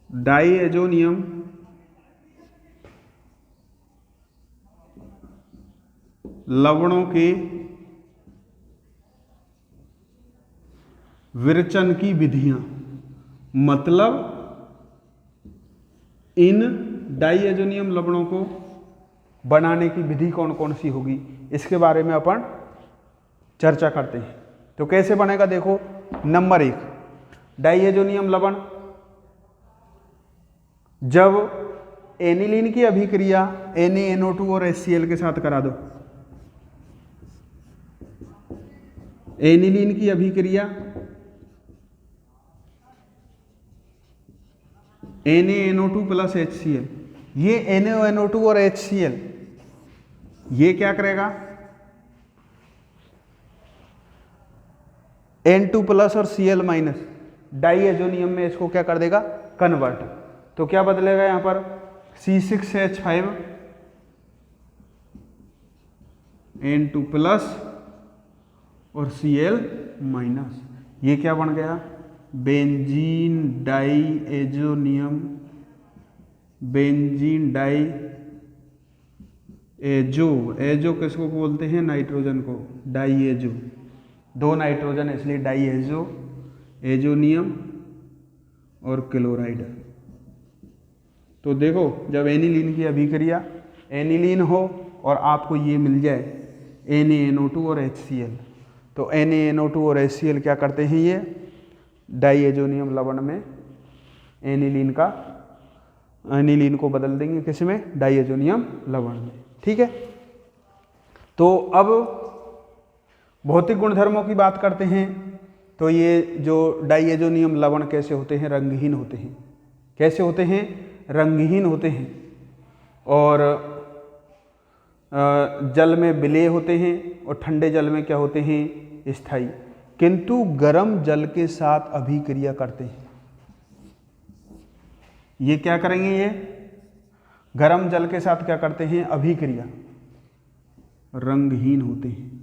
Speaker 1: डाइएजोनियम लवणों के विरचन की विधियां। मतलब इन डाइएजोनियम लवणों को बनाने की विधि कौन कौन सी होगी, इसके बारे में अपन चर्चा करते हैं। तो कैसे बनेगा देखो, नंबर 1, डाइएजोनियम लवण जब एनिलीन की अभिक्रिया NaNO2 और HCl के साथ करा दो, एनिलीन की अभिक्रिया NaNO2 प्लस HCl, ये NaNO2 और HCl ये क्या करेगा, N2 प्लस और Cl माइनस डाइएजोनियम में इसको क्या कर देगा, कन्वर्ट। तो क्या बदलेगा यहां पर, C6H5 N2 प्लस और Cl माइनस, ये क्या बन गया, benzene diazonium, benzene diazo किसको बोलते हैं, नाइट्रोजन को, डाइएजो, 2 नाइट्रोजन इसलिए डाइएजो, एजोनियम और क्लोराइड। तो देखो जब एनिलीन की अभिक्रिया एनिलीन हो और आपको ये मिल जाए NaNO2 और HCl, तो NaNO2 और HCl क्या करते हैं, ये डाइएजोनियम लवण में एनिलीन को बदल देंगे किस में, डाइएजोनियम लवण में। ठीक है, तो अब भौतिक गुणधर्मों की बात करते हैं। तो ये जो डाइएजोनियम लवण कैसे होते हैं, रंगहीन होते हैं। कैसे होते हैं, रंगहीन होते हैं और जल में विलेय होते हैं और ठंडे जल में क्या होते हैं, स्थायी, किंतु गर्म जल के साथ अभिक्रिया करते हैं। ये क्या करेंगे, ये गर्म जल के साथ क्या करते हैं, अभिक्रिया, रंगहीन होते हैं।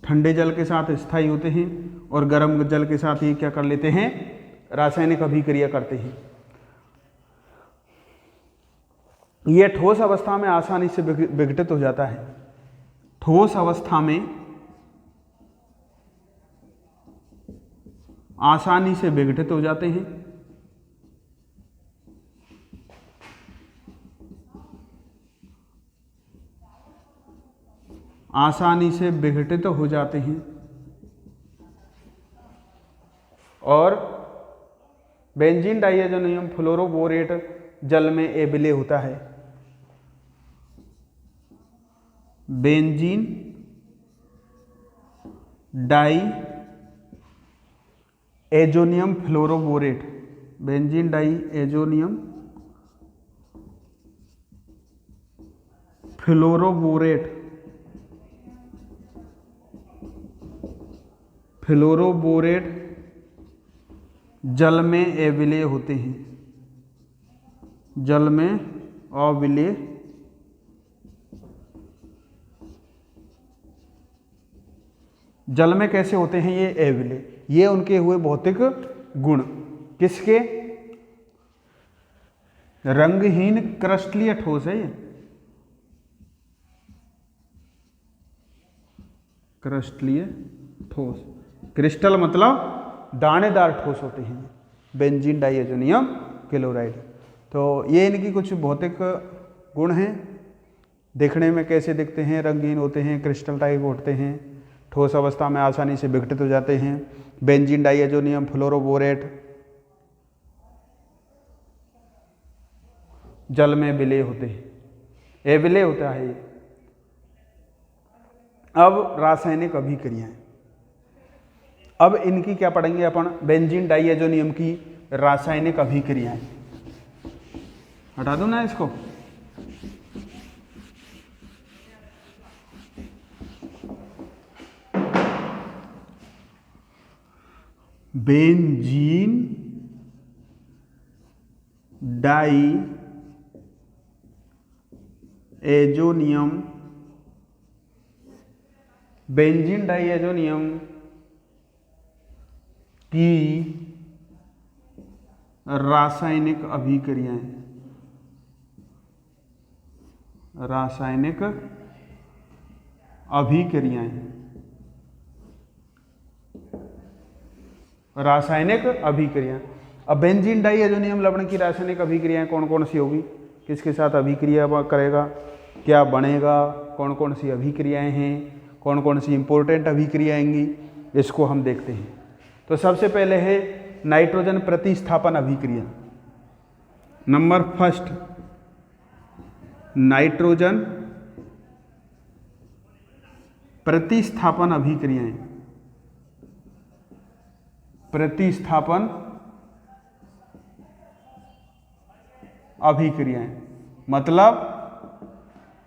Speaker 1: ठंडे जल के साथ स्थायी होते हैं और गर्म जल के साथ ये क्या कर लेते हैं, रासायनिक अभिक्रिया करते हैं। ये ठोस अवस्था में आसानी से विघटित हो जाता है। ठोस अवस्था में आसानी से विघटित हो जाते हैं। आसानी से विघटित हो जाते हैं और बेंजीन डाइएजोनियम फ्लोरोबोरेट जल में एविलेय होता है। Benzene diazonium fluoroborate, benzene diazonium fluoroborate, fluoroborate जल में अविलेय होते हैं। जल में अविलेय, जल में कैसे होते हैं ये अविलेय, ये उनके हुए भौतिक गुण। किसके, रंगहीन क्रिस्टलीय ठोस है ये, क्रिस्टलीय ठोस, क्रिस्टल मतलब दानेदार ठोस होते हैं बेंजीन डाइएजोनियम क्लोराइड। तो ये इनकी कुछ भौतिक गुण हैं। देखने में कैसे दिखते हैं, रंगीन होते हैं, क्रिस्टल टाइप होते हैं, ठोस अवस्था में आसानी से विघटित हो जाते हैं। बेंजीन डाइएजोनियम फ्लोरोबोरेट जल में विलेय होते हैं, अविलेय होता है ये। अब रासायनिक अभिक्रियाएं, अब इनकी क्या पढ़ेंगे अपन, बेंजीन डाइएजोनियम की रासायनिक अभिक्रियाएं। हटा दूं ना इसको, benzene diazonium, benzene diazonium की रासायनिक अभिक्रियाएं, रासायनिक अभिक्रियाएं, रासायनिक अभिक्रिया। अब बेंजीन डाइएजोनियम लवण की रासायनिक अभिक्रियाएं कौन कौन सी होगी, किसके साथ अभिक्रिया करेगा, क्या बनेगा, कौन कौन सी अभिक्रियाएं हैं, कौन कौन सी इंपॉर्टेंट अभिक्रियाएंगी, इसको हम देखते हैं। तो सबसे पहले है नाइट्रोजन प्रतिस्थापन अभिक्रिया। नंबर फर्स्ट, नाइट्रोजन प्रतिस्थापन अभिक्रियाएं। प्रतिस्थापन अभिक्रियाएं मतलब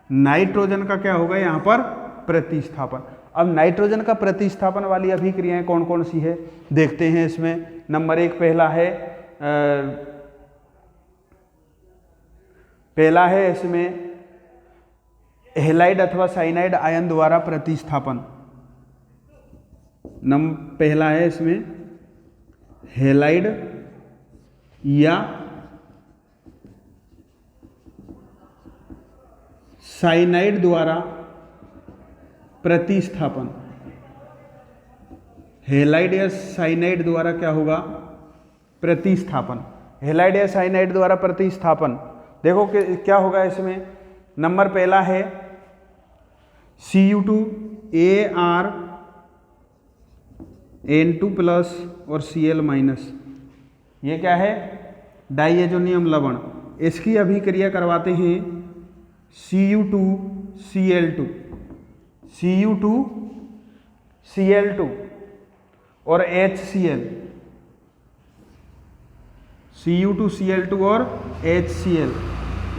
Speaker 1: नाइट्रोजन का क्या होगा यहां पर प्रतिस्थापन। अब नाइट्रोजन का प्रतिस्थापन वाली अभिक्रियाएं कौन कौन सी है देखते हैं इसमें। नंबर एक पहला है इसमें हेलाइड अथवा साइनाइड आयन द्वारा प्रतिस्थापन। पहला है इसमें हेलाइड या साइनाइड द्वारा प्रतिस्थापन। हेलाइड या साइनाइड द्वारा क्या होगा, प्रतिस्थापन। हेलाइड या साइनाइड द्वारा प्रतिस्थापन, देखो कि क्या होगा इसमें। नंबर पहला है Cu2Ar N2+ और Cl-। ये क्या है, डाइएजोनियम लवण। इसकी अभिक्रिया करवाते हैं Cu2Cl2 और HCl, Cu2Cl2 और HCl।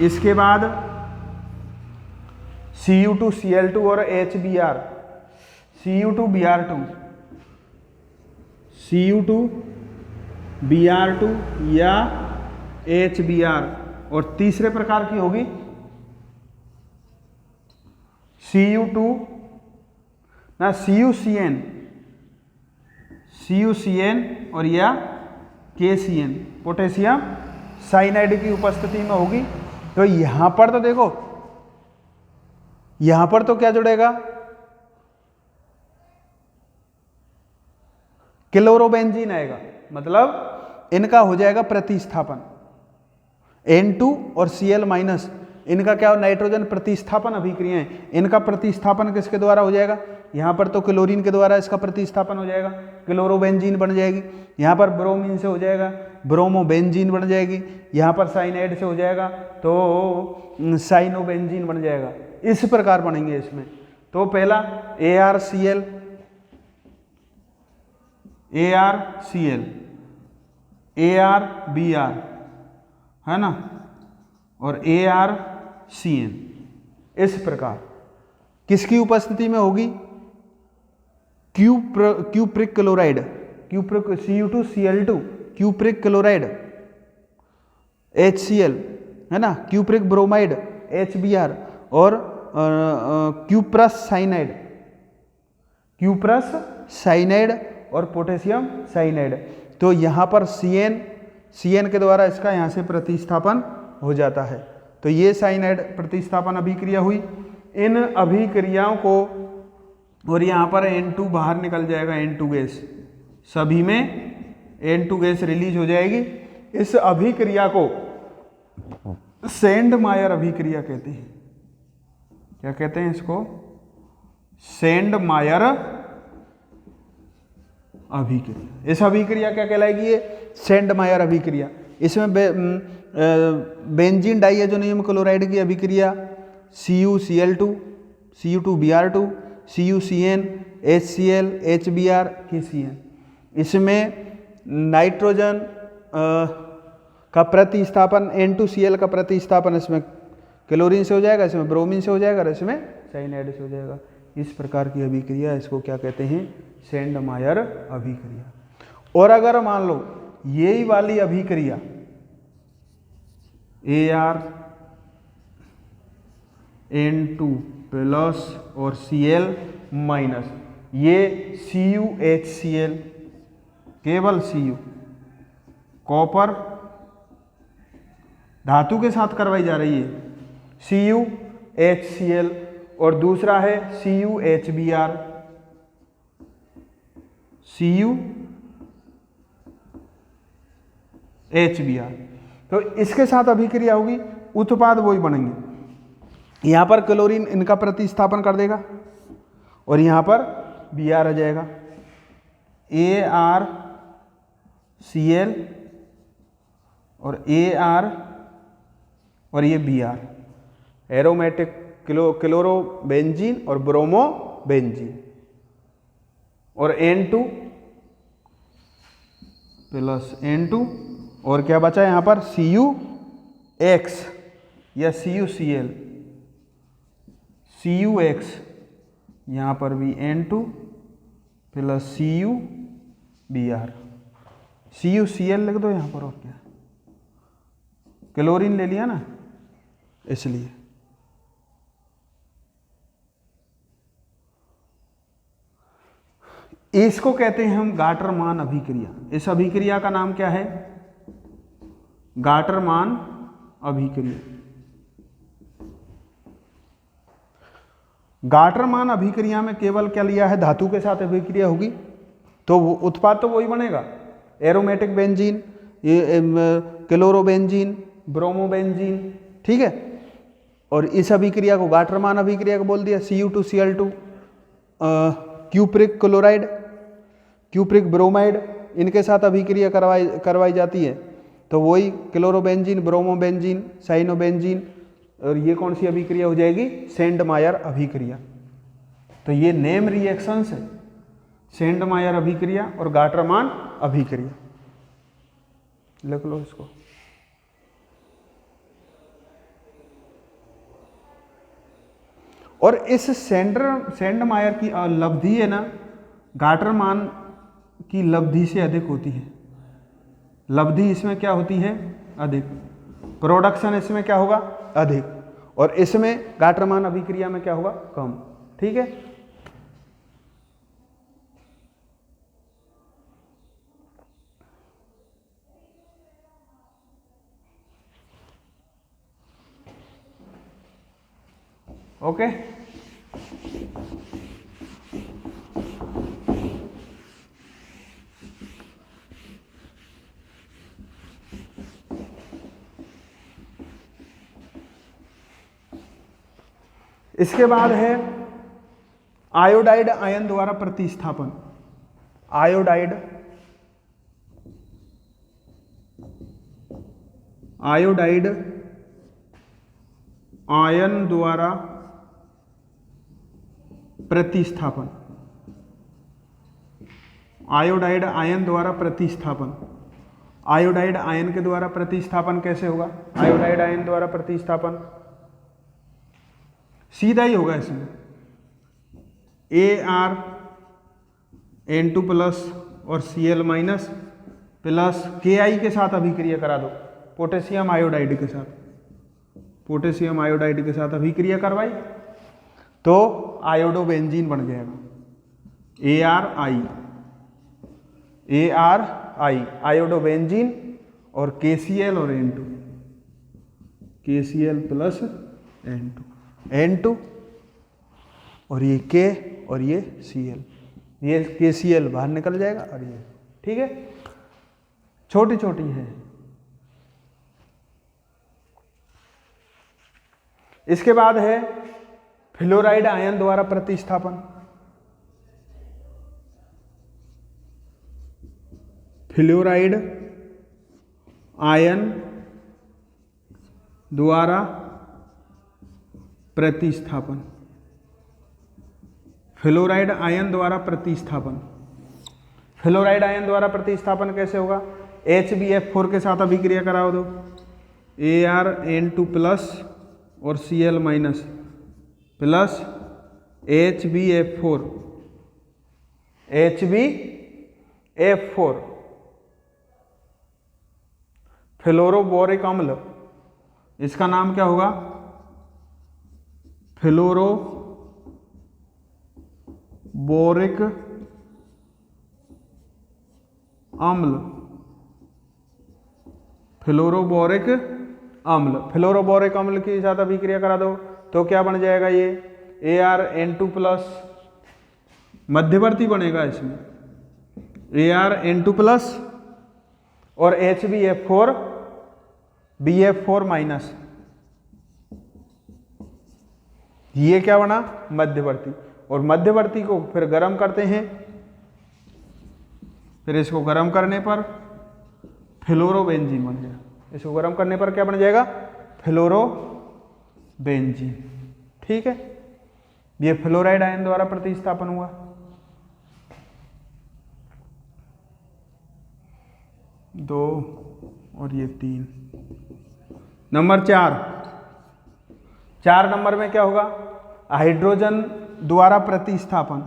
Speaker 1: इसके बाद Cu2Cl2 और HBr, Cu2Br2 या HBr। और तीसरे प्रकार की होगी CuCN और या KCN, पोटेशियम साइनाइड की उपस्थिति में होगी। तो यहां पर तो देखो, यहां पर तो क्या जुड़ेगा, क्लोरोबेंजीन आएगा, मतलब इनका हो जाएगा प्रतिस्थापन। N2 और Cl-, इनका क्या हो, नाइट्रोजन प्रतिस्थापन अभिक्रियाएं, इनका प्रतिस्थापन किसके द्वारा हो जाएगा, यहां पर तो क्लोरीन के द्वारा इसका प्रतिस्थापन हो जाएगा, क्लोरोबेंजीन बन जाएगी। यहां पर ब्रोमीन से हो जाएगा, ब्रोमोबेंजीन बन जाएगी। यहां पर साइनाइड से हो जाएगा तो साइनोबेंजीन बन जाएगा। इस प्रकार बनेंगे इसमें। तो पहला ArCl, ArBr है ना, और ArCN। इस प्रकार किसकी उपस्थिति में होगी, cupric chloride, Cu2Cl2, cupric chloride HCl है ना, क्यूप्रिक ब्रोमाइड HBr और क्यूप्रस साइनाइड और पोटेशियम साइनाइड। तो यहाँ पर CN के द्वारा इसका यहाँ से प्रतिस्थापन हो जाता है। तो ये साइनाइड प्रतिस्थापन अभिक्रिया हुई। इन अभिक्रियाओं को, और यहाँ पर N2 बाहर निकल जाएगा, N2 गैस, सभी में N2 गैस रिलीज हो जाएगी। इस अभिक्रिया को सेंडमायर अभिक्रिया कहते हैं। क्या कहते हैं इसको, सेंडमायर अभिक्रिया। इस अभिक्रिया क्या कहलाएगी, ये सेंडमायर अभिक्रिया। इसमें बेंजीन डाइएजोनियम क्लोराइड की अभिक्रिया CuCl2, Cu2Br2, CuCN, HCl, HBr, KCN। इसमें नाइट्रोजन का प्रतिस्थापन, N2Cl का प्रतिस्थापन इसमें क्लोरीन से हो जाएगा, इसमें ब्रोमीन से हो जाएगा, इसमें साइनाइड से हो जाएगा। इस प्रकार की अभिक्रिया, इसको क्या कहते हैं, सेंडमायर अभिक्रिया। और अगर मान लो यही वाली अभिक्रिया Ar N2+ और Cl-, ये CuHCl, केवल Cu, कॉपर धातु के साथ करवाई जा रही है, CuHCl, और दूसरा है CuHBr, HBr। तो इसके साथ अभिक्रिया होगी, उत्पाद वही बनेंगे। यहाँ पर क्लोरीन इनका प्रतिस्थापन कर देगा और यहाँ पर Br आ जाएगा, ArCl और Ar और ये Br, एरोमेटिक क्लोरोबेंजीन और ब्रोमोबेंजीन, और N2 प्लस N2 और क्या बचा यहाँ पर CuX या CuCl, CuX, यहाँ पर भी N2 प्लस CuBr, CuCl लिख दो यहाँ पर, और क्या, क्लोरीन ले लिया ना इसलिए। इसको कहते हैं हम गाटरमान अभिक्रिया। इस अभिक्रिया का नाम क्या है? गाटरमान अभिक्रिया। गाटरमान अभिक्रिया में केवल क्या लिया है? धातु के साथ अभिक्रिया होगी तो वो उत्पाद तो वही बनेगा, एरोमेटिक बेंजीन, ये क्लोरोबेंजीन, ब्रोमोबेंजीन, ठीक है। और इस अभिक्रिया को गाटरमान अभिक्रिया को बोल दिया। Cu2Cl2, cupric chloride, cupric bromide, इनके साथ अभिक्रिया करवाई जाती है तो वही क्लोरोबेंजीन, ब्रोमोबेंजीन, साइनोबेंजीन, और ये कौन सी अभिक्रिया हो जाएगी? सेंडमायर अभिक्रिया। तो ये नेम रिएक्शंस है, सेंडमायर अभिक्रिया और गाटरमान अभिक्रिया, लिख लो इसको। और इस सेंडमायर की लब्धि है ना, गाटरमान की लब्धि से अधिक होती है। लब्धि इसमें क्या होती है? अधिक। प्रोडक्शन इसमें क्या होगा? अधिक। और इसमें गाटरमान अभिक्रिया में क्या होगा? कम। ठीक है। ओके। इसके बाद है आयोडाइड आयन द्वारा प्रतिस्थापन। आयोडाइड आयन द्वारा प्रतिस्थापन। आयोडाइड आयन द्वारा प्रतिस्थापन। आयोडाइड आयन के द्वारा प्रतिस्थापन कैसे होगा? आयोडाइड आयन द्वारा प्रतिस्थापन सीधा ही होगा इसमें। Ar(N2+ और Cl- प्लस Ki के साथ अभिक्रिया करा दो, पोटेशियम आयोडाइड के साथ। पोटेशियम आयोडाइड के साथ अभिक्रिया करवाई तो आयोडोबेंजीन बन जाएगा, ARI आयोडोबेंजीन, और KCl और N2, KCl प्लस N2 और ये K और ये Cl, ये KCl बाहर निकल जाएगा और ये, ठीक है, छोटी छोटी है। इसके बाद है फ्लोराइड आयन द्वारा प्रतिस्थापन। फ्लोराइड आयन द्वारा प्रतिस्थापन। फ्लोराइड आयन द्वारा प्रतिस्थापन। फ्लोराइड आयन द्वारा प्रतिस्थापन कैसे होगा? HbF4 के साथ अभिक्रिया कराओ दो, ArN2+ और Cl- प्लस HbF4 फ्लोरोबोरिक अम्ल, इसका नाम क्या होगा? फ्लोरोबोरिक अम्ल। फ्लोरोबोरिक अम्ल, फ्लोरोबोरिक अम्ल के साथ अभिक्रिया करा दो तो क्या बन जाएगा? ये ArN2+, मध्यवर्ती बनेगा इसमें, ArN2+ और HbF4 BF4 माइनस, ये क्या बना मध्यवर्ती, और मध्यवर्ती को फिर गर्म करते हैं, फिर इसको गर्म करने पर फ्लोरोबेंजीन बन गया। इसको गर्म करने पर क्या बन जाएगा फ्लोरोबेंजीन। ठीक है, ये फ्लोराइड आयन द्वारा प्रतिस्थापन हुआ। दो और ये 3। नंबर 4 नंबर में क्या होगा हाइड्रोजन द्वारा प्रतिस्थापन।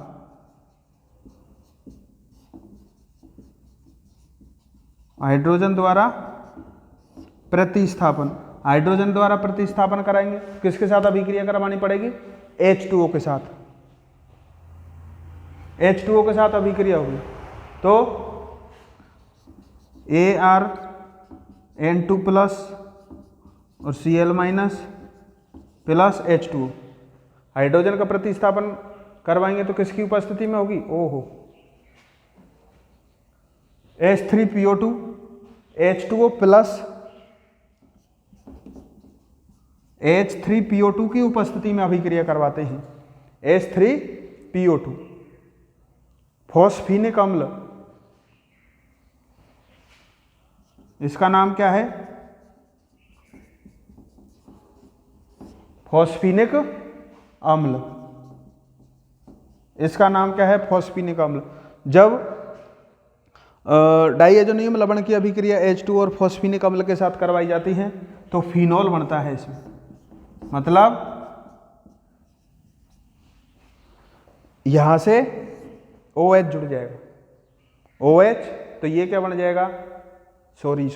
Speaker 1: हाइड्रोजन द्वारा प्रतिस्थापन, हाइड्रोजन द्वारा प्रतिस्थापन कराएंगे, किसके साथ अभिक्रिया करवानी पड़ेगी H2O के साथ। H2O के साथ अभिक्रिया होगी तो ArN2 प्लस और Cl minus plus H2O। Hydrogen का प्रतिस्थापन करवाएंगे तो किसकी उपस्थिति में होगी, ओहो H3PO2 H2O प्लस H3PO2 की उपस्थिति में अभिक्रिया करवाते हैं। H3PO2 फॉस्फेनिक अम्ल, इसका नाम क्या है फॉस्फेनिक अम्ल, इसका नाम क्या है फॉस्फेनिक अम्ल। जब डाइएजोनियम लवण की अभिक्रिया H2 और फॉस्फेनिक अम्ल के साथ करवाई जाती है तो फिनोल बनता है इसमें, मतलब यहां से OH जुड़ जाएगा, OH, तो ये क्या बन जाएगा, सॉरी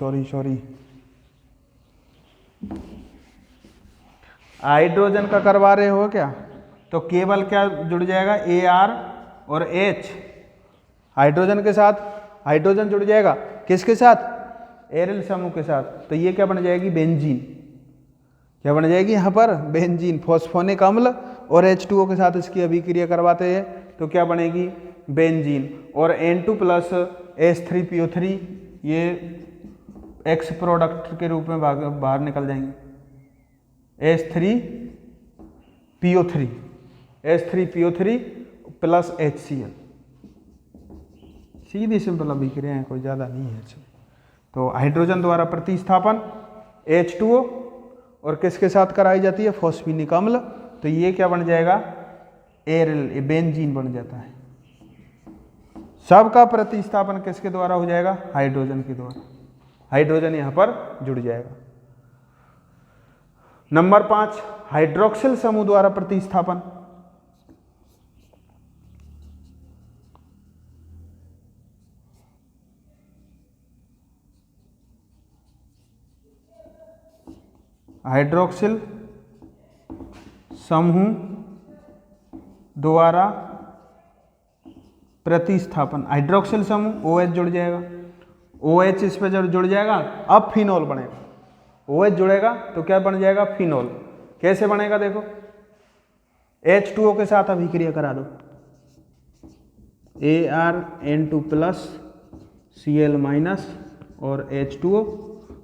Speaker 1: हाइड्रोजन का करवा रहे हो क्या, तो केवल क्या जुड़ जाएगा Ar और H, हाइड्रोजन के साथ हाइड्रोजन जुड़ जाएगा, किसके साथ एरिल समूह के साथ, तो ये क्या बन जाएगी बेंजीन। क्या बन जाएगी यहाँ पर बेंजीन, फॉस्फोनिक अम्ल और H2O के साथ इसकी अभिक्रिया करवाते हैं तो क्या बनेगी बेंजीन। और N2 प्लस H3PO3 ये एक्स प्रोडक्ट के रूप में बाहर निकल जाएंगे, H3PO3 प्लस HCl। सीधी सिंपल अभिक्रिया है, कोई ज़्यादा नहीं है इसमें। तो हाइड्रोजन द्वारा प्रतिस्थापन H2O और किसके साथ कराई जाती है फॉस्फेनिक अम्ल, तो ये क्या बन जाएगा एरिल, बेंजीन बन जाता है। सबका प्रतिस्थापन किसके द्वारा हो जाएगा हाइड्रोजन के द्वारा, हाइड्रोजन यहां पर जुड़ जाएगा। नंबर 5 हाइड्रोक्सिल समूह द्वारा प्रतिस्थापन। हाइड्रोक्सिल समूह द्वारा प्रतिस्थापन, हाइड्रोक्सिल समूह OH जुड़ जाएगा, OH इस पे जब जुड़ जाएगा अब फिनोल बनेगा, OH जुड़ेगा तो क्या बन जाएगा फिनोल। कैसे बनेगा देखो, H2O के साथ अभिक्रिया करा दो, ArN2 प्लस Cl माइनस और H2O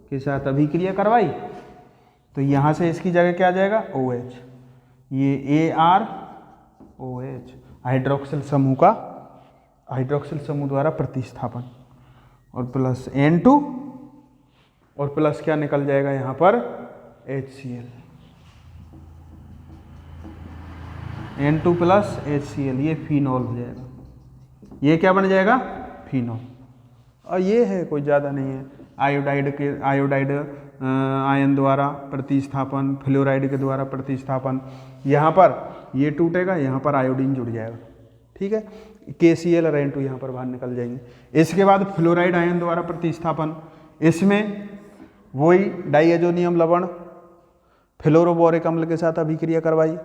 Speaker 1: के साथ अभिक्रिया करवाई तो यहां से इसकी जगह क्या आ जाएगा OH, ये ArOH हाइड्रोक्सिल समूह का, हाइड्रोक्सिल समूह द्वारा प्रतिस्थापन, और प्लस N2 और प्लस क्या निकल जाएगा यहां पर HCl, N2 प्लस HCl, ये फिनोल हो जाएगा, ये क्या बन जाएगा फिनोल। और ये है कोई ज़्यादा नहीं है, आयोडाइड आयन द्वारा प्रतिस्थापन, फ्लोराइड के द्वारा प्रतिस्थापन, यहाँ पर ये टूटेगा, यहाँ पर आयोडीन जुड़ जाएगा, ठीक है, KCl और N2 यहाँ पर बाहर निकल जाएंगे। इसके बाद फ्लोराइड आयन द्वारा प्रतिस्थापन, इसमें वही डाइएजोनियम लवण फ्लोरोबोरिक अम्ल के साथ अभिक्रिया करवाई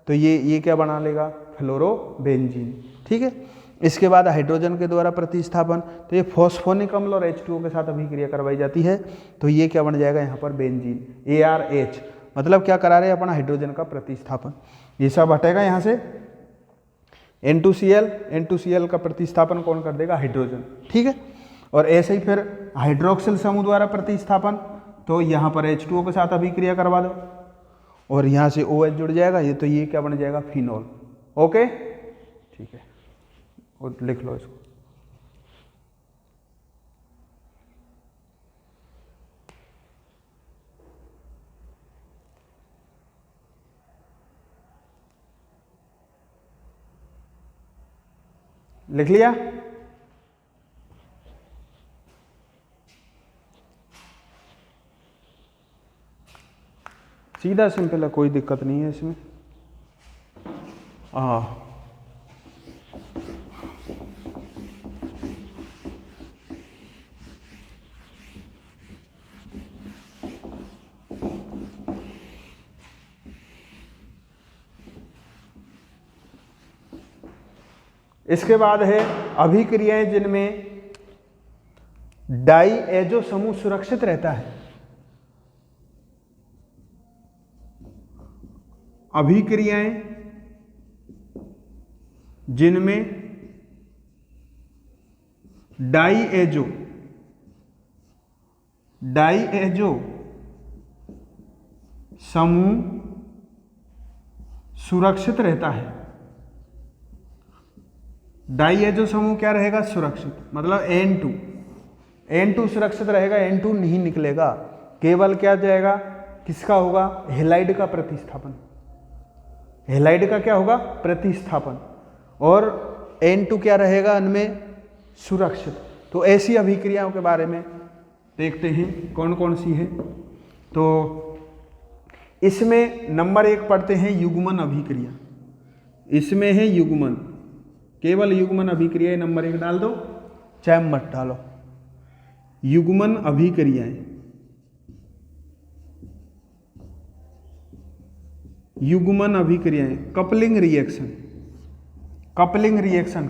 Speaker 1: तो ये क्या बना लेगा फ्लोरोबेंजीन, ठीक है। इसके बाद हाइड्रोजन के द्वारा प्रतिस्थापन, तो ये फॉस्फोनिक अम्ल और H2O के साथ अभिक्रिया करवाई जाती है तो ये क्या बन जाएगा यहाँ पर बेंजीन, ArH, मतलब क्या करा रहे हैं अपन हाइड्रोजन का प्रतिस्थापन। ये सब हटेगा यहाँ से, N2Cl का प्रतिस्थापन कौन कर देगा हाइड्रोजन, ठीक है। और ऐसे ही फिर हाइड्रोक्सिल समूह द्वारा प्रतिस्थापन, तो यहाँ पर H2O के साथ अभिक्रिया करवा दो और यहाँ से OH जुड़ जाएगा, ये तो ये क्या बन जाएगा, फिनॉल। ओके ठीक है, और लिख लो इसको। लिख लिया? सीधा सिंपल है, कोई दिक्कत नहीं है इसमें। हाँ इसके बाद है अभिक्रियाएं जिनमें डाई एजो समूह सुरक्षित रहता है। अभिक्रियाएं जिनमें डाई एजो समूह सुरक्षित रहता है। डाई एजो समूह क्या रहेगा, सुरक्षित, मतलब N2 सुरक्षित रहेगा, N2 नहीं निकलेगा, केवल क्या जाएगा, किसका होगा, हेलाइड का प्रतिस्थापन। हेलाइड का क्या होगा, प्रतिस्थापन, और N2 क्या रहेगा इनमें, सुरक्षित। तो ऐसी अभिक्रियाओं के बारे में देखते हैं कौन कौन सी है। तो इसमें नंबर 1 पढ़ते हैं युग्मन अभिक्रिया। इसमें है युग्मन, केवल युग्मन अभिक्रियाएं नंबर 1 डाल दो, चाहे मत डालो। युग्मन अभिक्रियाएं, युग्मन अभिक्रियाएं, कपलिंग रिएक्शन,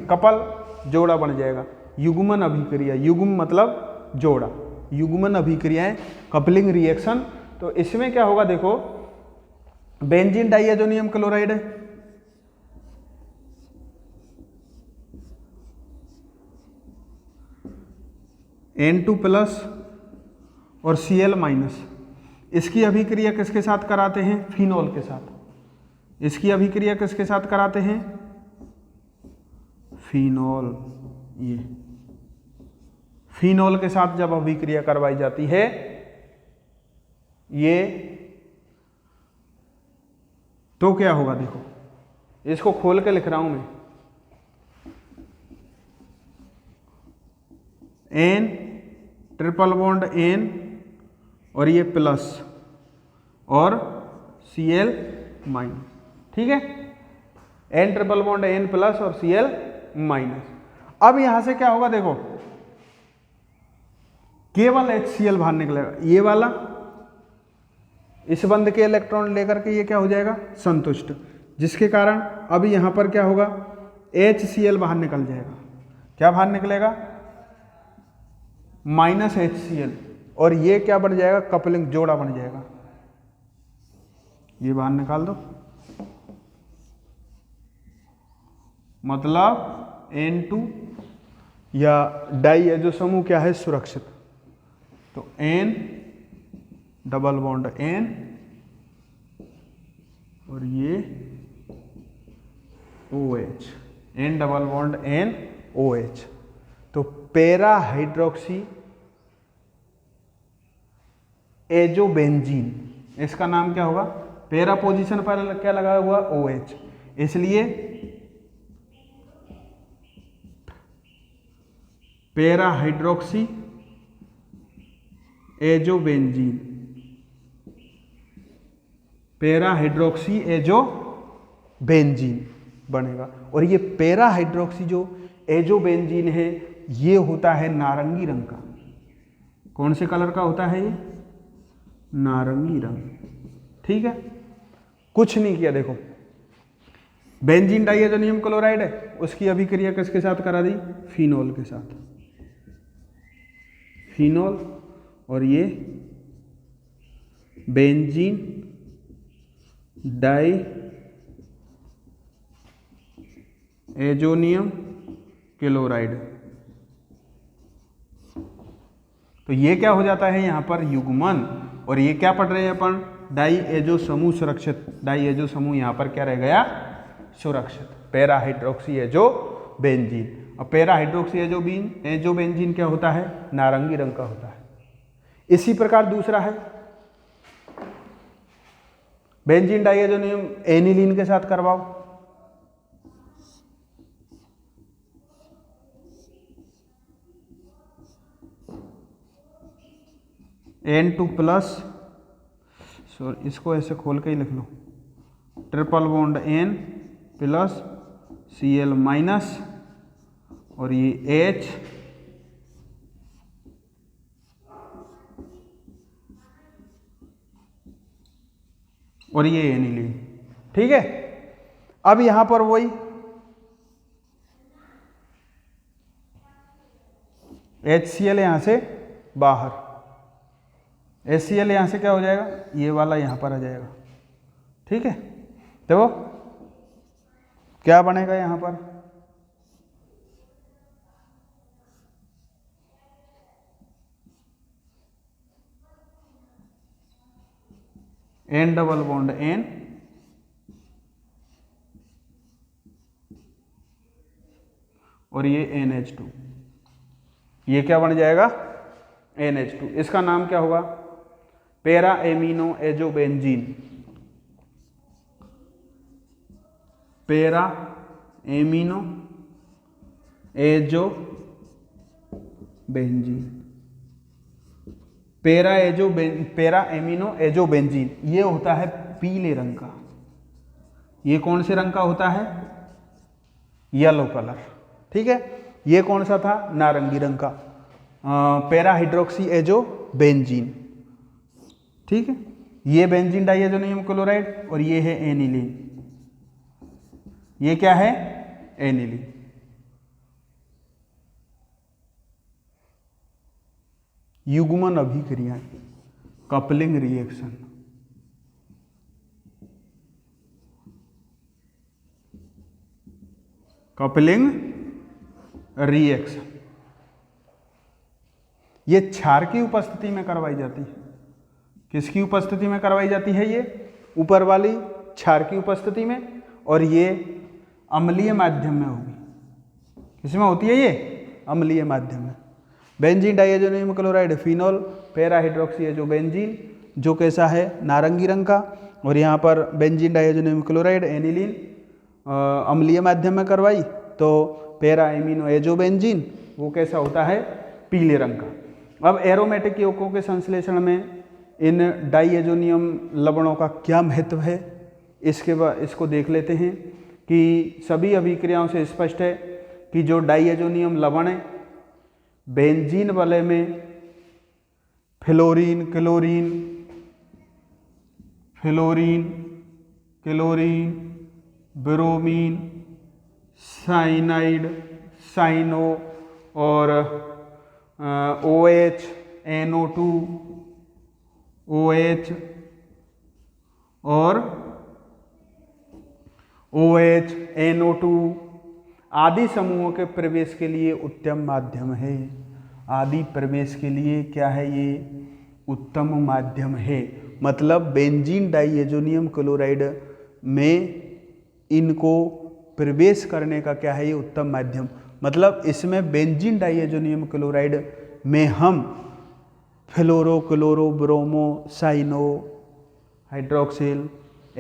Speaker 1: कपल जोड़ा बन जाएगा। युग्मन अभिक्रिया, युग्म मतलब जोड़ा, युग्मन अभिक्रियाएं, कपलिंग रिएक्शन। तो इसमें क्या होगा, देखो बेंजीन डाइएजोनियम क्लोराइड है, N2+ और Cl-, इसकी अभिक्रिया किसके साथ कराते हैं, फिनॉल के साथ। इसकी अभिक्रिया किसके साथ कराते हैं, फिनॉल। ये फिनॉल के साथ जब अभिक्रिया करवाई जाती है, ये तो क्या होगा, देखो इसको खोल के लिख रहा हूं मैं, N ट्रिपल बॉन्ड N और ये प्लस और Cl-, ठीक है, N triple bond N plus और Cl-। अब यहां से क्या होगा, देखो केवल HCl बाहर निकलेगा, ये वाला इस बंद के इलेक्ट्रॉन लेकर के ये क्या हो जाएगा, संतुष्ट, जिसके कारण अब यहां पर क्या होगा, HCl बाहर निकल जाएगा। क्या बाहर निकलेगा, -HCl, और ये क्या बन जाएगा, कपलिंग जोड़ा बन जाएगा। ये बाहर निकाल दो, मतलब N2 या डाई एजो समूह क्या है, सुरक्षित। तो N डबल बॉन्ड N और ये OH, N double bond N OH। तो पैरा हाइड्रोक्सी एजोबेंजीन, इसका नाम क्या होगा, पैरा पोजीशन पर क्या लगा हुआ, OH, इसलिए para hydroxy azobenzene, para hydroxy azobenzene बनेगा। और ये पैरा हाइड्रोक्सी जो एजोबेंजीन है, ये होता है नारंगी रंग का। कौन से कलर का होता है ये, नारंगी रंग, ठीक है। कुछ नहीं किया, देखो बेंजीन डाइएजोनियम क्लोराइड है, उसकी अभिक्रिया किसके साथ करा दी, फिनॉल के साथ, फिनॉल, और ये बेंजीन डाई एजोनियम क्लोराइड, तो ये क्या हो जाता है यहाँ पर युग्मन, और ये क्या पढ़ रहे हैं अपन, डाई एजो समूह सुरक्षित। डाई एजो समूह यहाँ पर क्या रह गया, सुरक्षित। Para hydroxy azo benzene. और पैरा हाइड्रोक्सी एजो बेंजीन क्या होता है, नारंगी रंग का होता है। इसी प्रकार दूसरा है बेंजीन डाइएजोनियम एनिलीन के साथ करवाओ। N2+, सॉरी इसको ऐसे खोल के ही लिख लो, triple bond N plus Cl minus, और ये H और ये एनिलीन। ठीक है, अब यहां पर वही HCl यहां से बाहर, HCl यहां से क्या हो जाएगा, ये वाला यहां पर आ जाएगा। ठीक है, तो क्या बनेगा यहां पर, N डबल बॉन्ड N और ये NH2, ये क्या बन जाएगा, NH2। इसका नाम क्या होगा, para amino azobenzene. Para amino azobenzene, para amino azobenzene, ये होता है पीले रंग का। ये कौन से रंग का होता है, येलो कलर। ठीक है, ये कौन सा था, नारंगी रंग का, पैरा हाइड्रोक्सी एजोबेंजीन। ठीक है, ये बेंजीन डाइएजोनियम क्लोराइड और ये है एनिलीन। ये क्या है, एनिलीन। युग्मन अभिक्रिया, कपलिंग रिएक्शन। कपलिंग रिएक्शन ये क्षार की उपस्थिति में करवाई जाती है। किसकी उपस्थिति में करवाई जाती है, ये ऊपर वाली क्षार की उपस्थिति में, और ये अम्लीय माध्यम में होगी। किसमें होती है ये, अम्लीय माध्यम में। Benzene diazonium chloride phenol para hydroxy azobenzene, जो कैसा है, नारंगी रंग का, और यहाँ पर बेंजीन डाइएजोनियम क्लोराइड एनिलीन अम्लीय माध्यम में करवाई, तो पैरा एमिनो एजोबेंजीन वो कैसा होता है, पीले रंग का। अब एरोमेटिक यौगिकों के संश्लेषण में इन डाइएजोनियम लवणों का क्या महत्व है, इसको देख लेते हैं कि सभी अभिक्रियाओं से स्पष्ट है कि जो डाइएजोनियम लवण है, बेंजीन वलय में fluorine chlorine bromine cyanide cyano और OH NO2 OH और OH NO2 आदि समूहों के प्रवेश के लिए उत्तम माध्यम है। आदि प्रवेश के लिए क्या है, ये उत्तम माध्यम है। मतलब बेंजीन डाइएजोनियम क्लोराइड में इनको प्रवेश करने का क्या है, ये उत्तम माध्यम। मतलब इसमें बेंजीन डाइएजोनियम क्लोराइड में हम fluoro chloro bromo cyano hydroxyl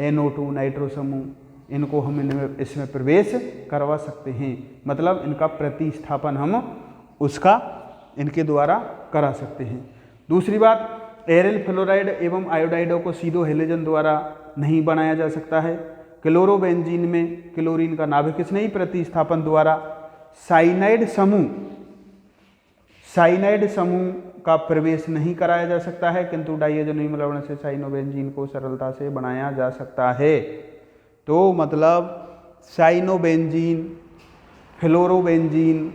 Speaker 1: NO2 nitro समूह, इनको हम इसमें प्रवेश करवा सकते हैं। मतलब इनका प्रतिस्थापन हम उसका इनके द्वारा करा सकते हैं। दूसरी बात, एरिल फ्लोराइड एवं आयोडाइडों को सीधो हेलोजन द्वारा नहीं बनाया जा सकता है। क्लोरोबेंजीन में क्लोरीन का नाभिक स्नेही प्रतिस्थापन द्वारा साइनाइड समूह का प्रवेश नहीं कराया जा सकता है, किंतु डाइएजोनियम लवण से साइनोबेंजीन को सरलता से बनाया जा सकता है। तो मतलब साइनोबेंजीन, फ्लोरोबेंजीन,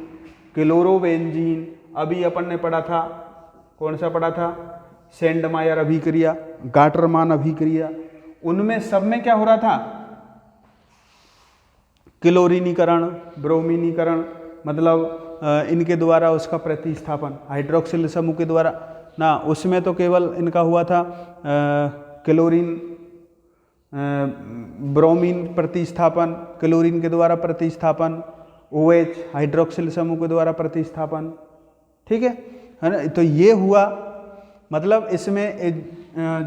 Speaker 1: क्लोरोबेंजीन, अभी अपन ने पढ़ा था, कौन सा पढ़ा था, सेंडमायर अभिक्रिया, गाटरमान अभिक्रिया, उनमें सब में क्या हो रहा था, क्लोरीनीकरण, ब्रोमीनीकरण, मतलब इनके द्वारा उसका प्रतिस्थापन हाइड्रोक्सिल समूह के द्वारा ना, उसमें तो केवल इनका हुआ था क्लोरीन ब्रोमीन प्रतिस्थापन, क्लोरीन के द्वारा प्रतिस्थापन, OH हाइड्रोक्सिल समूह के द्वारा प्रतिस्थापन, ठीक है ना। तो ये हुआ, मतलब इसमें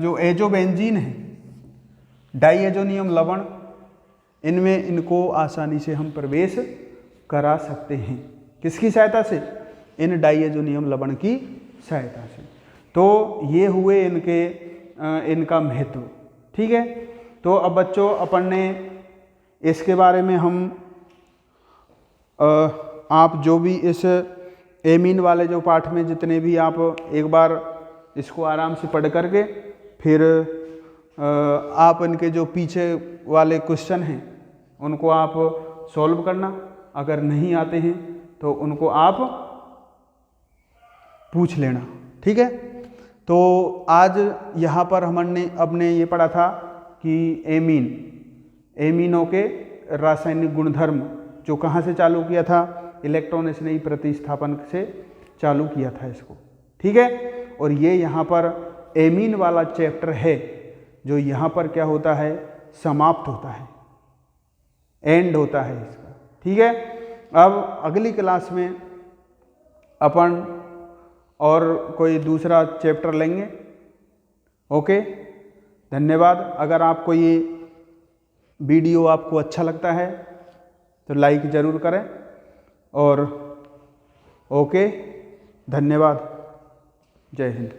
Speaker 1: जो एजोबेंजीन है, डाइएजोनियम लवण, इनमें इनको आसानी से हम प्रवेश करा सकते हैं। किसकी सहायता से? इन डाइएजोनियम लवण की सहायता से। तो ये हुए इनका महत्व, ठीक है। तो अब बच्चों अपन ने इसके बारे में हम आप जो भी इस एमीन वाले जो पाठ में जितने भी आप एक बार इसको आराम से पढ़ करके फिर आप इनके जो पीछे वाले क्वेश्चन हैं उनको आप सॉल्व करना, अगर नहीं आते हैं तो उनको आप पूछ लेना, ठीक है। तो आज यहाँ पर हमने ये पढ़ा था कि एमीनों के रासायनिक गुणधर्म, जो कहाँ से चालू किया था? इलेक्ट्रॉन स्नेही प्रतिस्थापन से चालू किया था इसको, ठीक है। और ये यहाँ पर एमीन वाला चैप्टर है जो यहाँ पर क्या होता है? समाप्त होता है, एंड होता है इसका, ठीक है। अब अगली क्लास में अपन और कोई दूसरा चैप्टर लेंगे। ओके, धन्यवाद। अगर आपको ये वीडियो आपको अच्छा लगता है तो लाइक ज़रूर करें, और ओके, धन्यवाद। जय हिंद।